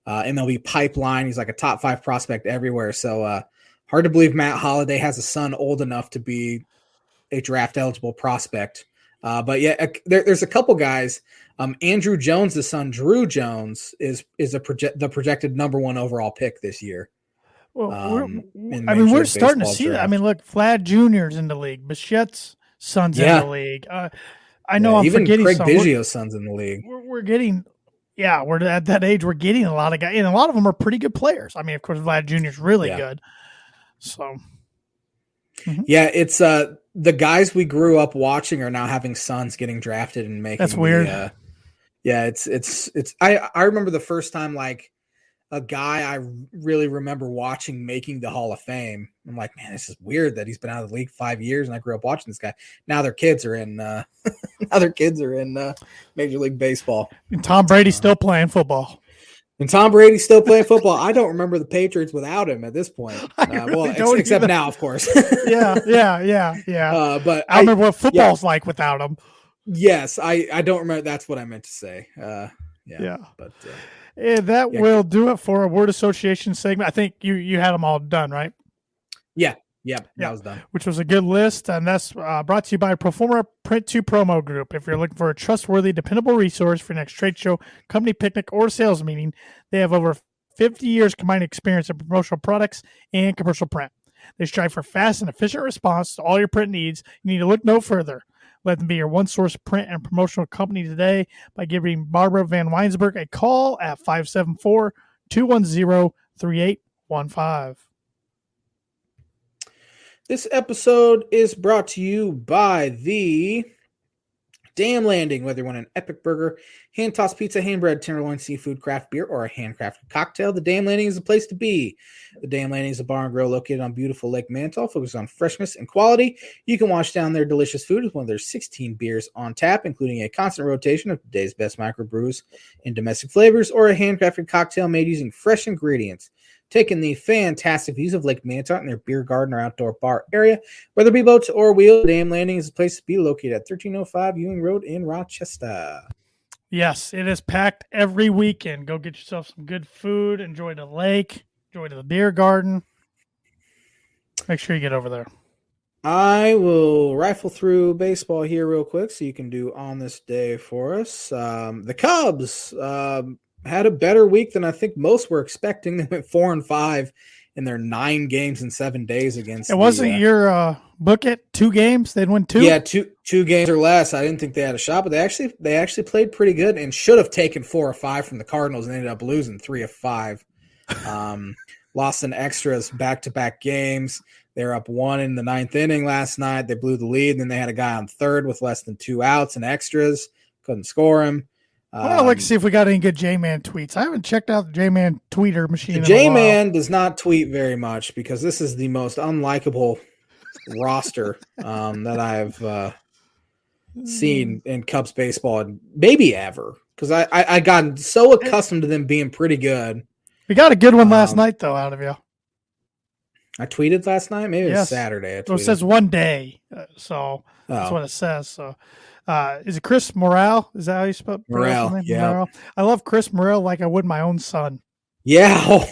Speaker 1: MLB Pipeline. He's like a top 5 prospect everywhere. So hard to believe Matt Holliday has a son old enough to be a draft eligible prospect. But yeah, there's a couple guys. Andrew Jones, the son, Drew Jones, is the projected number 1 overall pick this year.
Speaker 2: Well, we're starting to see that. I mean, look, Vlad Jr.'s in the league. Bichette's son's in the league. I know I'm
Speaker 1: even
Speaker 2: forgetting
Speaker 1: Craig Biggio's son's in the league.
Speaker 2: We're getting, we're at that age. We're getting a lot of guys, and a lot of them are pretty good players. I mean, of course, Vlad Jr. is really good. So,
Speaker 1: yeah, it's the guys we grew up watching are now having sons getting drafted and making.
Speaker 2: That's weird.
Speaker 1: It's. I remember the first time like a guy I really remember watching making the Hall of Fame. I'm like, man, this is weird that he's been out of the league 5 years, and I grew up watching this guy. Now their kids are in. Major League Baseball.
Speaker 2: And Tom Brady's still playing football.
Speaker 1: And Tom Brady's still playing football. I don't remember the Patriots without him at this point. Except now, of course.
Speaker 2: Yeah.
Speaker 1: But
Speaker 2: I remember what football's like without him.
Speaker 1: Yes, I don't remember. That's what I meant to say. But
Speaker 2: that will do it for a word association segment. I think you had them all done, right?
Speaker 1: Yeah, that was done.
Speaker 2: Which was a good list, and that's brought to you by Proforma Print 2 Promo Group. If you're looking for a trustworthy, dependable resource for your next trade show, company picnic, or sales meeting, they have over 50 years combined experience in promotional products and commercial print. They strive for fast and efficient response to all your print needs. You need to look no further. Let them be your one-source print and promotional company today by giving Barbara Van Weinsberg a call at 574-210-3815.
Speaker 1: This episode is brought to you by the Dam Landing. Whether you want an epic burger, hand-tossed pizza, hand-bread, tenderloin, seafood, craft beer, or a handcrafted cocktail, the Dam Landing is the place to be. The Dam Landing is a bar and grill located on beautiful Lake Manitou, focused on freshness and quality. You can wash down their delicious food with one of their 16 beers on tap, including a constant rotation of today's best microbrews and domestic flavors, or a handcrafted cocktail made using fresh ingredients. Taking the fantastic views of Lake Manitou in their beer garden or outdoor bar area. Whether it be boats or wheels, Dam Landing is a place to be, located at 1305 Ewing Road in Rochester.
Speaker 2: Yes, it is packed every weekend. Go get yourself some good food, enjoy the lake, enjoy the beer garden. Make sure you get over there.
Speaker 1: I will rifle through baseball here real quick so you can do on this day for us. The Cubs had a better week than I think most were expecting. They went 4-5 in their 9 games in 7 days against.
Speaker 2: It wasn't your book it 2 games. They'd win 2.
Speaker 1: Yeah, two games or less. I didn't think they had a shot, but they actually played pretty good and should have taken 4 or 5 from the Cardinals and ended up losing 3 of 5. Lost in extras back-to-back games. They were up 1 in the 9th inning last night. They blew the lead, and then they had a guy on third with less than 2 outs and extras. Couldn't score him.
Speaker 2: I'd like to see if we got any good J-Man tweets. I haven't checked out the J-Man tweeter machine.
Speaker 1: The J-Man does not tweet very much because this is the most unlikable roster that I've seen in Cubs baseball and maybe ever, because I got so accustomed to them being pretty good.
Speaker 2: We got a good one last night, though, out of you.
Speaker 1: I tweeted last night? Maybe it was Saturday.
Speaker 2: It says one day, so that's what it says. So, is it Chris Morale? Is that how you spell
Speaker 1: Morale? Yeah.
Speaker 2: Morale. I love Chris Morale like I would my own son.
Speaker 1: Yeah.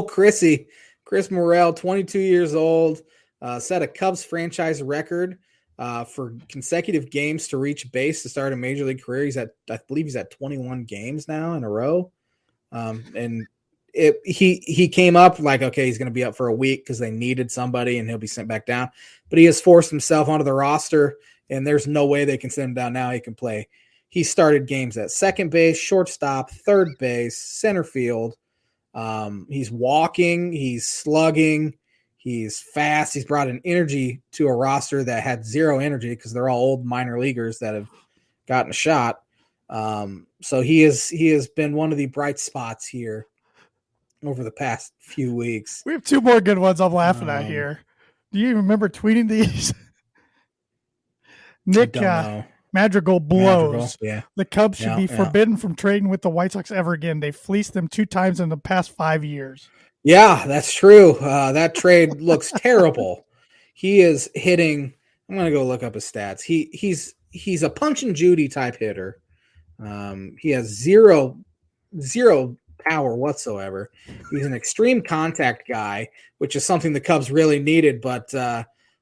Speaker 1: Chrissy. Chris Morale, 22 years old, set a Cubs franchise record for consecutive games to reach base to start a major league career. I believe he's at 21 games now in a row. And he came up like, okay, he's going to be up for a week because they needed somebody and he'll be sent back down. But he has forced himself onto the roster, and there's no way they can send him down now. He can play. He started games at second base, shortstop, third base, center field. He's walking, he's slugging, he's fast. He's brought an energy to a roster that had zero energy because they're all old minor leaguers that have gotten a shot. So he has been one of the bright spots here over the past few weeks.
Speaker 2: We have 2 more good ones I'm laughing at here. Do you even remember tweeting these? Nick Madrigal blows.
Speaker 1: Yeah.
Speaker 2: The Cubs should be forbidden from trading with the White Sox ever again. They fleeced them 2 times in the past 5 years. Yeah,
Speaker 1: that's true. That trade looks terrible. He is hitting. I'm going to go look up his stats. He's a Punch and Judy type hitter. He has zero power whatsoever. He's an extreme contact guy, which is something the Cubs really needed, but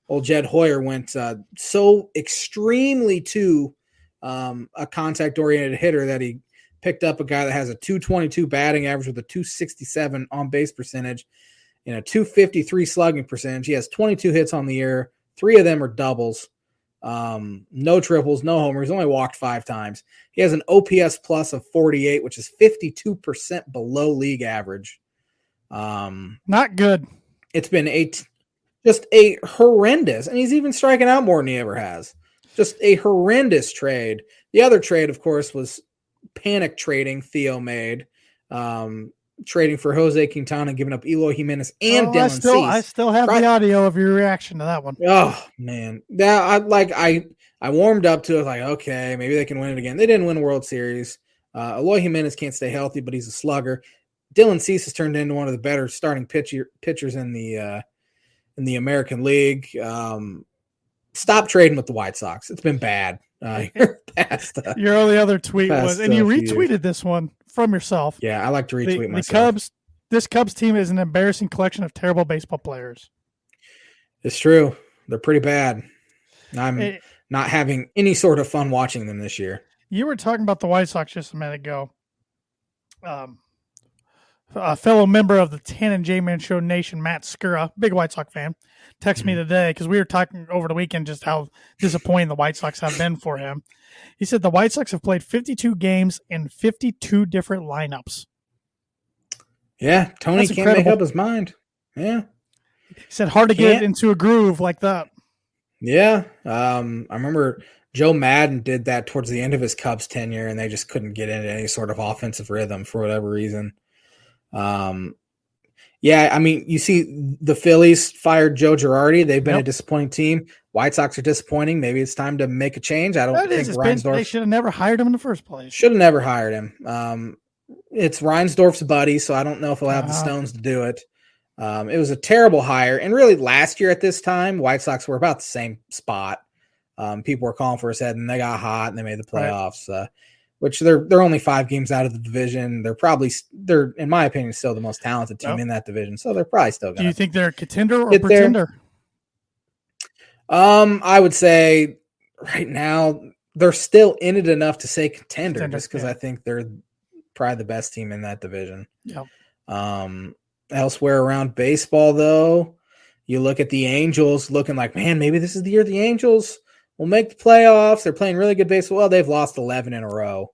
Speaker 1: old Jed Hoyer went so extremely to a contact-oriented hitter that he picked up a guy that has a 222 batting average with a 267 on-base percentage and a 253 slugging percentage. He has 22 hits on the year. 3 of them are doubles. No triples, no homers. He's only walked 5 times. He has an OPS plus of 48, which is 52% below league average.
Speaker 2: Not good.
Speaker 1: It's been just a horrendous, and he's even striking out more than he ever has. Just a horrendous trade. The other trade, of course, was panic trading Theo made, trading for Jose Quintana and giving up Eloy Jimenez and Dylan Cease.
Speaker 2: I still have the audio of your reaction to that one.
Speaker 1: Oh man, I warmed up to it like, okay, maybe they can win it again. They didn't win a World Series. Eloy Jimenez can't stay healthy, but he's a slugger. Dylan Cease has turned into one of the better starting pitchers in the American League. Stop trading with the White Sox. It's been bad.
Speaker 2: Your only other tweet was, and you retweeted this one from yourself.
Speaker 1: Yeah, I like to retweet myself.
Speaker 2: This Cubs team is an embarrassing collection of terrible baseball players.
Speaker 1: It's true. They're pretty bad. I'm not having any sort of fun watching them this year.
Speaker 2: You were talking about the White Sox just a minute ago. A fellow member of the Tan and J-Man Show Nation, Matt Skura, big White Sox fan, texted me today because we were talking over the weekend just how disappointing the White Sox have been for him. He said the White Sox have played 52 games in 52 different lineups.
Speaker 1: Yeah, Tony can't make up his mind. Yeah.
Speaker 2: He said hard to get into a groove like that.
Speaker 1: Yeah. I remember Joe Madden did that towards the end of his Cubs tenure, and they just couldn't get into any sort of offensive rhythm for whatever reason. Yeah, I mean, you see the Phillies fired Joe Girardi. They've been a disappointing team. White Sox are disappointing. Maybe it's time to make a change. I don't think Reinsdorf.
Speaker 2: They should have never hired him in the first place.
Speaker 1: Should have never hired him. It's Reinsdorf's buddy, so I don't know if he'll have the stones to do it. It was a terrible hire. And really last year at this time, White Sox were about the same spot. People were calling for his head, and they got hot, and they made the playoffs, which they're only 5 games out of the division. They're in my opinion, still the most talented team in that division, so they're probably still going to.
Speaker 2: Do you think they're a contender or pretender?
Speaker 1: I would say right now they're still in it enough to say contender just because I think they're probably the best team in that division.
Speaker 2: Yep.
Speaker 1: Elsewhere around baseball, though, you look at the Angels looking like, man, maybe this is the year the Angels will make the playoffs. They're playing really good baseball. Well, they've lost 11 in a row,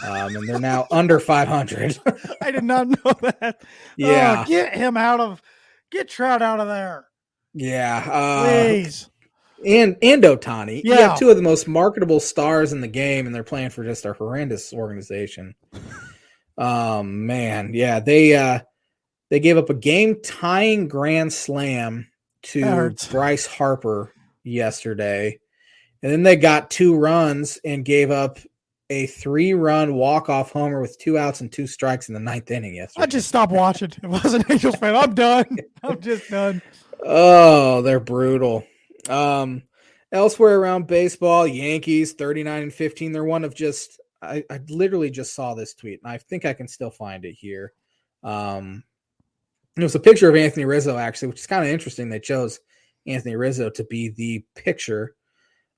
Speaker 1: and they're now under 500.
Speaker 2: I did not know that.
Speaker 1: Yeah.
Speaker 2: Get Trout out of there.
Speaker 1: Yeah.
Speaker 2: Please.
Speaker 1: And Ohtani.
Speaker 2: Yeah.
Speaker 1: You have 2 of the most marketable stars in the game, and they're playing for just a horrendous organization. Man. Yeah. They gave up a game-tying grand slam to Bryce Harper yesterday. And then they got 2 runs and gave up a 3-run walk-off homer with 2 outs and 2 strikes in the 9th inning yesterday.
Speaker 2: I just stopped watching. If I was an Angels fan, I'm done. I'm just done.
Speaker 1: Oh, they're brutal. Elsewhere around baseball, Yankees 39-15. They're one of just I literally just saw this tweet, and I think I can still find it here. It was a picture of Anthony Rizzo, actually, which is kind of interesting. They chose Anthony Rizzo to be the picture.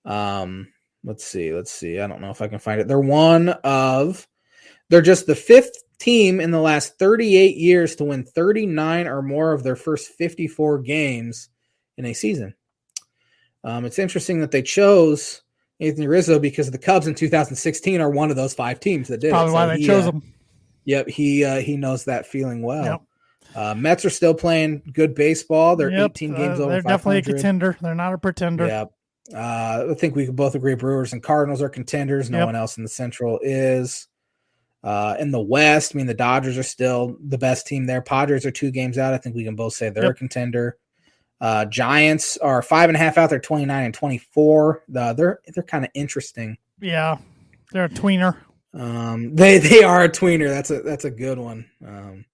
Speaker 1: Let's see. I don't know if I can find it. They're just the 5th team in the last 38 years to win 39 or more of their first 54 games in a season. It's interesting that they chose Anthony Rizzo because the Cubs in 2016 are one of those 5 teams that did.
Speaker 2: Probably why they chose him.
Speaker 1: Yep, he knows that feeling well. Yep. Mets are still playing good baseball. They're 18 games over 500.
Speaker 2: They're definitely a contender. They're not a pretender.
Speaker 1: Yep. I think we could both agree Brewers and Cardinals are contenders. No one else in the Central is. In the West, I mean, the Dodgers are still the best team there. Padres are 2 games out. I think we can both say they're a contender. Giants are 5.5 out. They're 29-24. They're kind of interesting.
Speaker 2: Yeah, they're a tweener.
Speaker 1: They are a tweener. That's a good one. And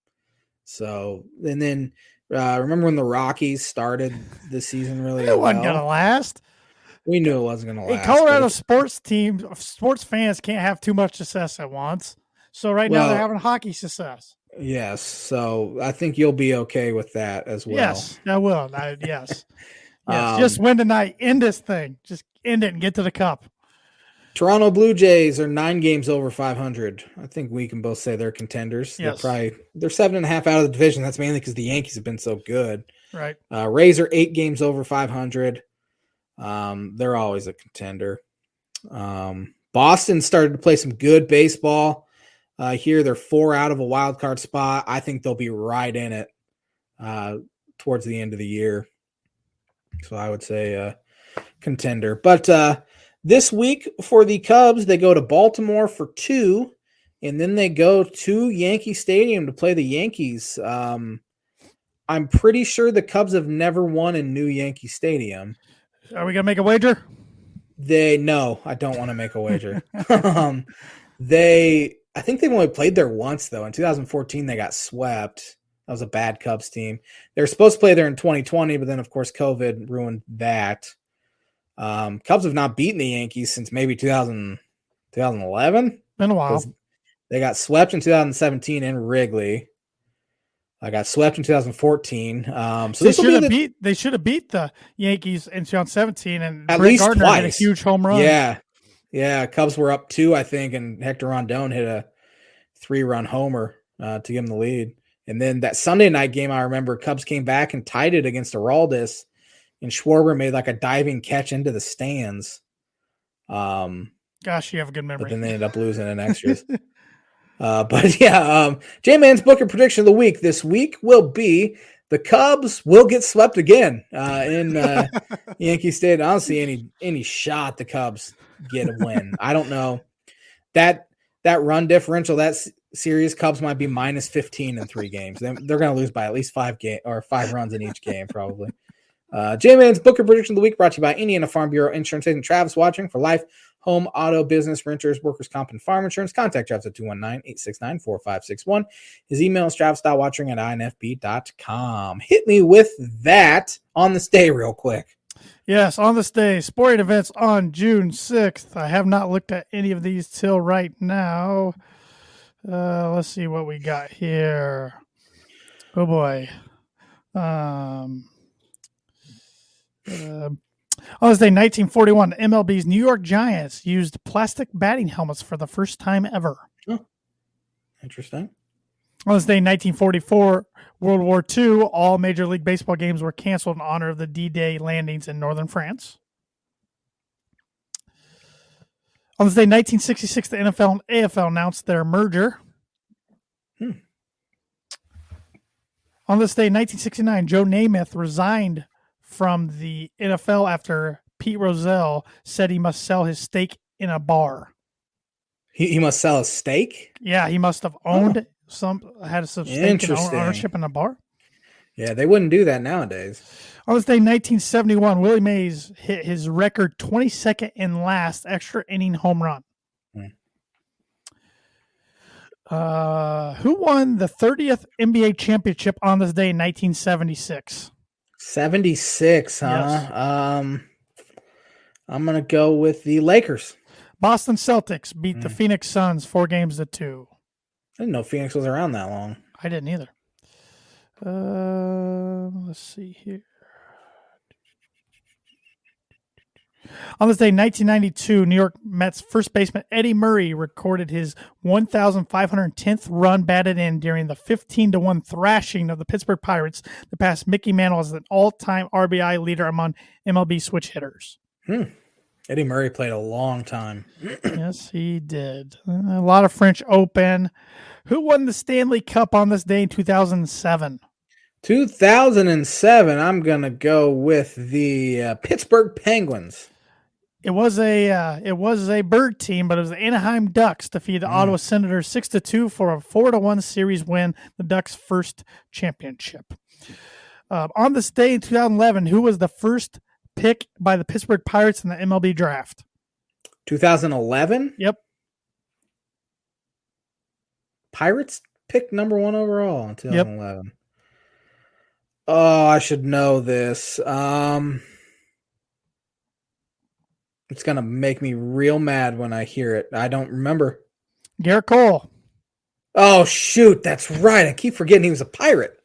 Speaker 1: then remember when the Rockies started the season really well?
Speaker 2: It wasn't gonna last.
Speaker 1: We knew it wasn't gonna last.
Speaker 2: Colorado sports fans can't have too much success at once. So now they're having hockey success.
Speaker 1: Yes, so I think you'll be okay with that as well.
Speaker 2: Yes, I will. Yes. Just win tonight. End this thing. Just end it and get to the cup.
Speaker 1: Toronto Blue Jays are 9 games over 500. I think we can both say they're contenders.
Speaker 2: Yes.
Speaker 1: They're 7.5 out of the division. That's mainly because the Yankees have been so good.
Speaker 2: Right.
Speaker 1: Rays are 8 games over 500. They're always a contender. Boston started to play some good baseball. Here they're 4 out of a wild card spot. I think they'll be right in it towards the end of the year. So I would say contender. But this week for the Cubs, they go to Baltimore for 2, and then they go to Yankee Stadium to play the Yankees. I'm pretty sure the Cubs have never won in new Yankee Stadium.
Speaker 2: Are we going to make a wager?
Speaker 1: No, I don't want to make a wager. I think they've only played there once, though. In 2014, they got swept. That was a bad Cubs team. They were supposed to play there in 2020, but then, of course, COVID ruined that. Cubs have not beaten the Yankees since maybe 2011.
Speaker 2: Been a while.
Speaker 1: They got swept in 2017 in Wrigley. I got swept in 2014. So
Speaker 2: they should have beat the Yankees in 2017, and
Speaker 1: at
Speaker 2: Brett
Speaker 1: least
Speaker 2: Gardner
Speaker 1: twice.
Speaker 2: hit a huge home run.
Speaker 1: Yeah. Cubs were up 2, I think, and Hector Rondon hit a 3-run homer to give them the lead. And then that Sunday night game, I remember Cubs came back and tied it against Aroldis, and Schwarber made like a diving catch into the stands.
Speaker 2: Gosh, you have a good memory.
Speaker 1: But then they ended up losing in extras. J-Man's Booker prediction of the week this week will be the Cubs will get swept again in Yankee Stadium. I don't see any shot the Cubs get a win. I don't know. That run differential, that series, Cubs might be minus 15 in 3 games. They're going to lose by at least 5 runs in each game, probably. J-Man's Booker Prediction of the Week brought to you by Indiana Farm Bureau Insurance Agent Travis Watching for life, home, auto, business, renters, workers' comp, and farm insurance. Contact Travis at 219-869-4561. His email is travis.watching@infb.com. Hit me with that on this day real quick.
Speaker 2: Yes, on this day, sporting events on June 6th. I have not looked at any of these till right now. Let's see what we got here. Oh, boy. On this day, 1941, MLB's New York Giants used plastic batting helmets for the first time ever.
Speaker 1: Oh, interesting.
Speaker 2: On this day, 1944, World War II, all Major League Baseball games were canceled in honor of the D-Day landings in northern France. On this day, 1966, the NFL and AFL announced their merger. On this day, 1969, Joe Namath resigned from the NFL after Pete Rozelle said he must sell his stake in a bar.
Speaker 1: He must sell a stake?
Speaker 2: Yeah, he must have owned had a stake in ownership in a bar.
Speaker 1: Yeah, they wouldn't do that nowadays.
Speaker 2: On this day, 1971, Willie Mays hit his record 22nd and last extra inning home run. Who won the 30th NBA championship on this day in 1976?
Speaker 1: 76, huh?
Speaker 2: Yes.
Speaker 1: I'm going to go with the Lakers.
Speaker 2: Boston Celtics beat the Phoenix Suns 4-2.
Speaker 1: I didn't know Phoenix was around that long.
Speaker 2: I didn't either. Let's see here. On this day, 1992, New York Mets first baseman Eddie Murray recorded his 1,510th run batted in during the 15-1 thrashing of the Pittsburgh Pirates that passed Mickey Mantle as an all-time RBI leader among MLB switch hitters.
Speaker 1: Eddie Murray played a long time.
Speaker 2: Yes, he did. A lot of French Open. Who won the Stanley Cup on this day in 2007?
Speaker 1: 2007, I'm going to go with the Pittsburgh Penguins.
Speaker 2: It was a bird team, but it was the Anaheim Ducks defeated the Ottawa Senators 6-2 for a 4-1 series win, the Ducks' first championship. On this day in 2011, who was the first pick by the Pittsburgh Pirates in the MLB draft?
Speaker 1: 2011?
Speaker 2: Yep.
Speaker 1: Pirates picked number 1 overall in 2011. Yep. Oh, I should know this. It's going to make me real mad when I hear it. I don't remember.
Speaker 2: Garrett Cole.
Speaker 1: Oh, shoot. That's right. I keep forgetting he was a Pirate.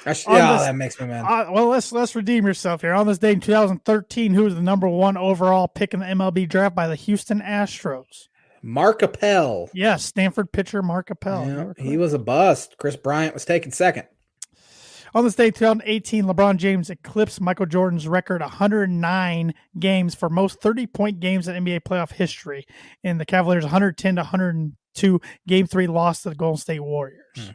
Speaker 1: That makes me mad.
Speaker 2: Well, let's redeem yourself here. On this day in 2013, who was the number 1 overall pick in the MLB draft by the Houston Astros?
Speaker 1: Mark Appel.
Speaker 2: Yes, Stanford pitcher Mark Appel.
Speaker 1: Yeah, he was a bust. Chris Bryant was taken second.
Speaker 2: On this day, 2018, LeBron James eclipsed Michael Jordan's record 109 games for most 30-point games in NBA playoff history in the Cavaliers' 110-102 Game 3 loss to the Golden State Warriors.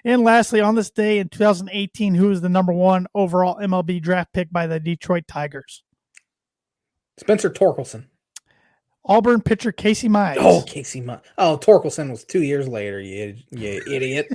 Speaker 2: And lastly, on this day in 2018, who is the number 1 overall MLB draft pick by the Detroit Tigers?
Speaker 1: Spencer Torkelson.
Speaker 2: Auburn pitcher Casey Mize.
Speaker 1: Oh, Casey Mize. Oh, Torkelson was 2 years later, you idiot.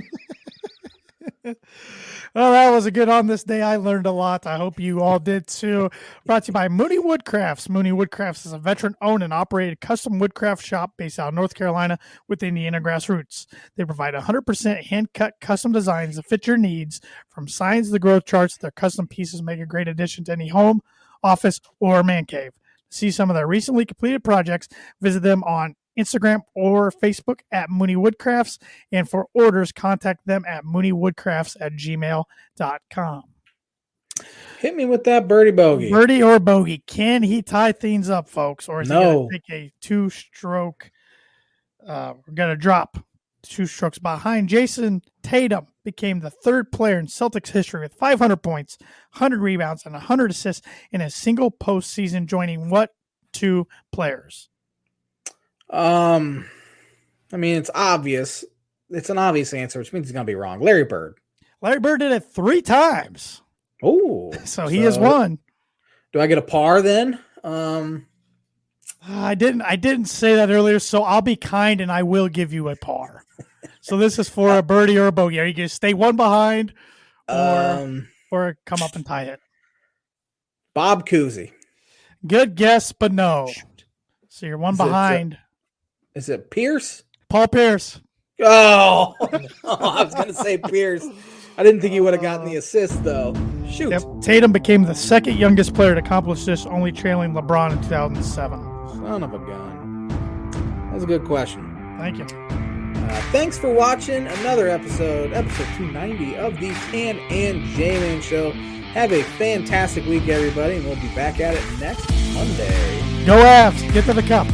Speaker 2: Well, that was a good on this day. I learned a lot. I hope you all did too. Brought to you by Mooney Woodcrafts. Mooney Woodcrafts is a veteran-owned and operated custom woodcraft shop based out of North Carolina with Indiana grassroots. They provide 100% hand-cut custom designs that fit your needs. From signs to the growth charts, their custom pieces make a great addition to any home, office, or man cave. To see some of their recently completed projects, visit them on Instagram or Facebook at Mooney Woodcrafts, and for orders, contact them at mooneywoodcrafts@gmail.com.
Speaker 1: Hit me with that birdie bogey.
Speaker 2: Birdie or bogey. Can he tie things up, folks? Or is he going to take a 2-stroke? We're going to drop 2 strokes behind. Jason Tatum became the 3rd player in Celtics history with 500 points, 100 rebounds, and 100 assists in a single postseason, joining what 2 players?
Speaker 1: I mean, it's obvious. It's an obvious answer, which means he's going to be wrong. Larry Bird.
Speaker 2: Larry Bird did it 3 times.
Speaker 1: Oh,
Speaker 2: so he has won.
Speaker 1: Do I get a par then?
Speaker 2: I didn't say that earlier, so I'll be kind and I will give you a par. So this is for a birdie or a bogey. Are you going to stay one behind or come up and tie it?
Speaker 1: Bob Cousy.
Speaker 2: Good guess, but no. So you're one behind.
Speaker 1: Is it Pierce?
Speaker 2: Paul Pierce.
Speaker 1: Oh, I was going to say Pierce. I didn't think he would have gotten the assist, though. Shoot.
Speaker 2: Yep. Tatum became the second youngest player to accomplish this, only trailing LeBron in 2007.
Speaker 1: Son of a gun. That was a good question.
Speaker 2: Thank you.
Speaker 1: Thanks for watching another episode 290 of the Can and J-Man Show. Have a fantastic week, everybody, and we'll be back at it next Monday.
Speaker 2: Go Avs. Get to the cup.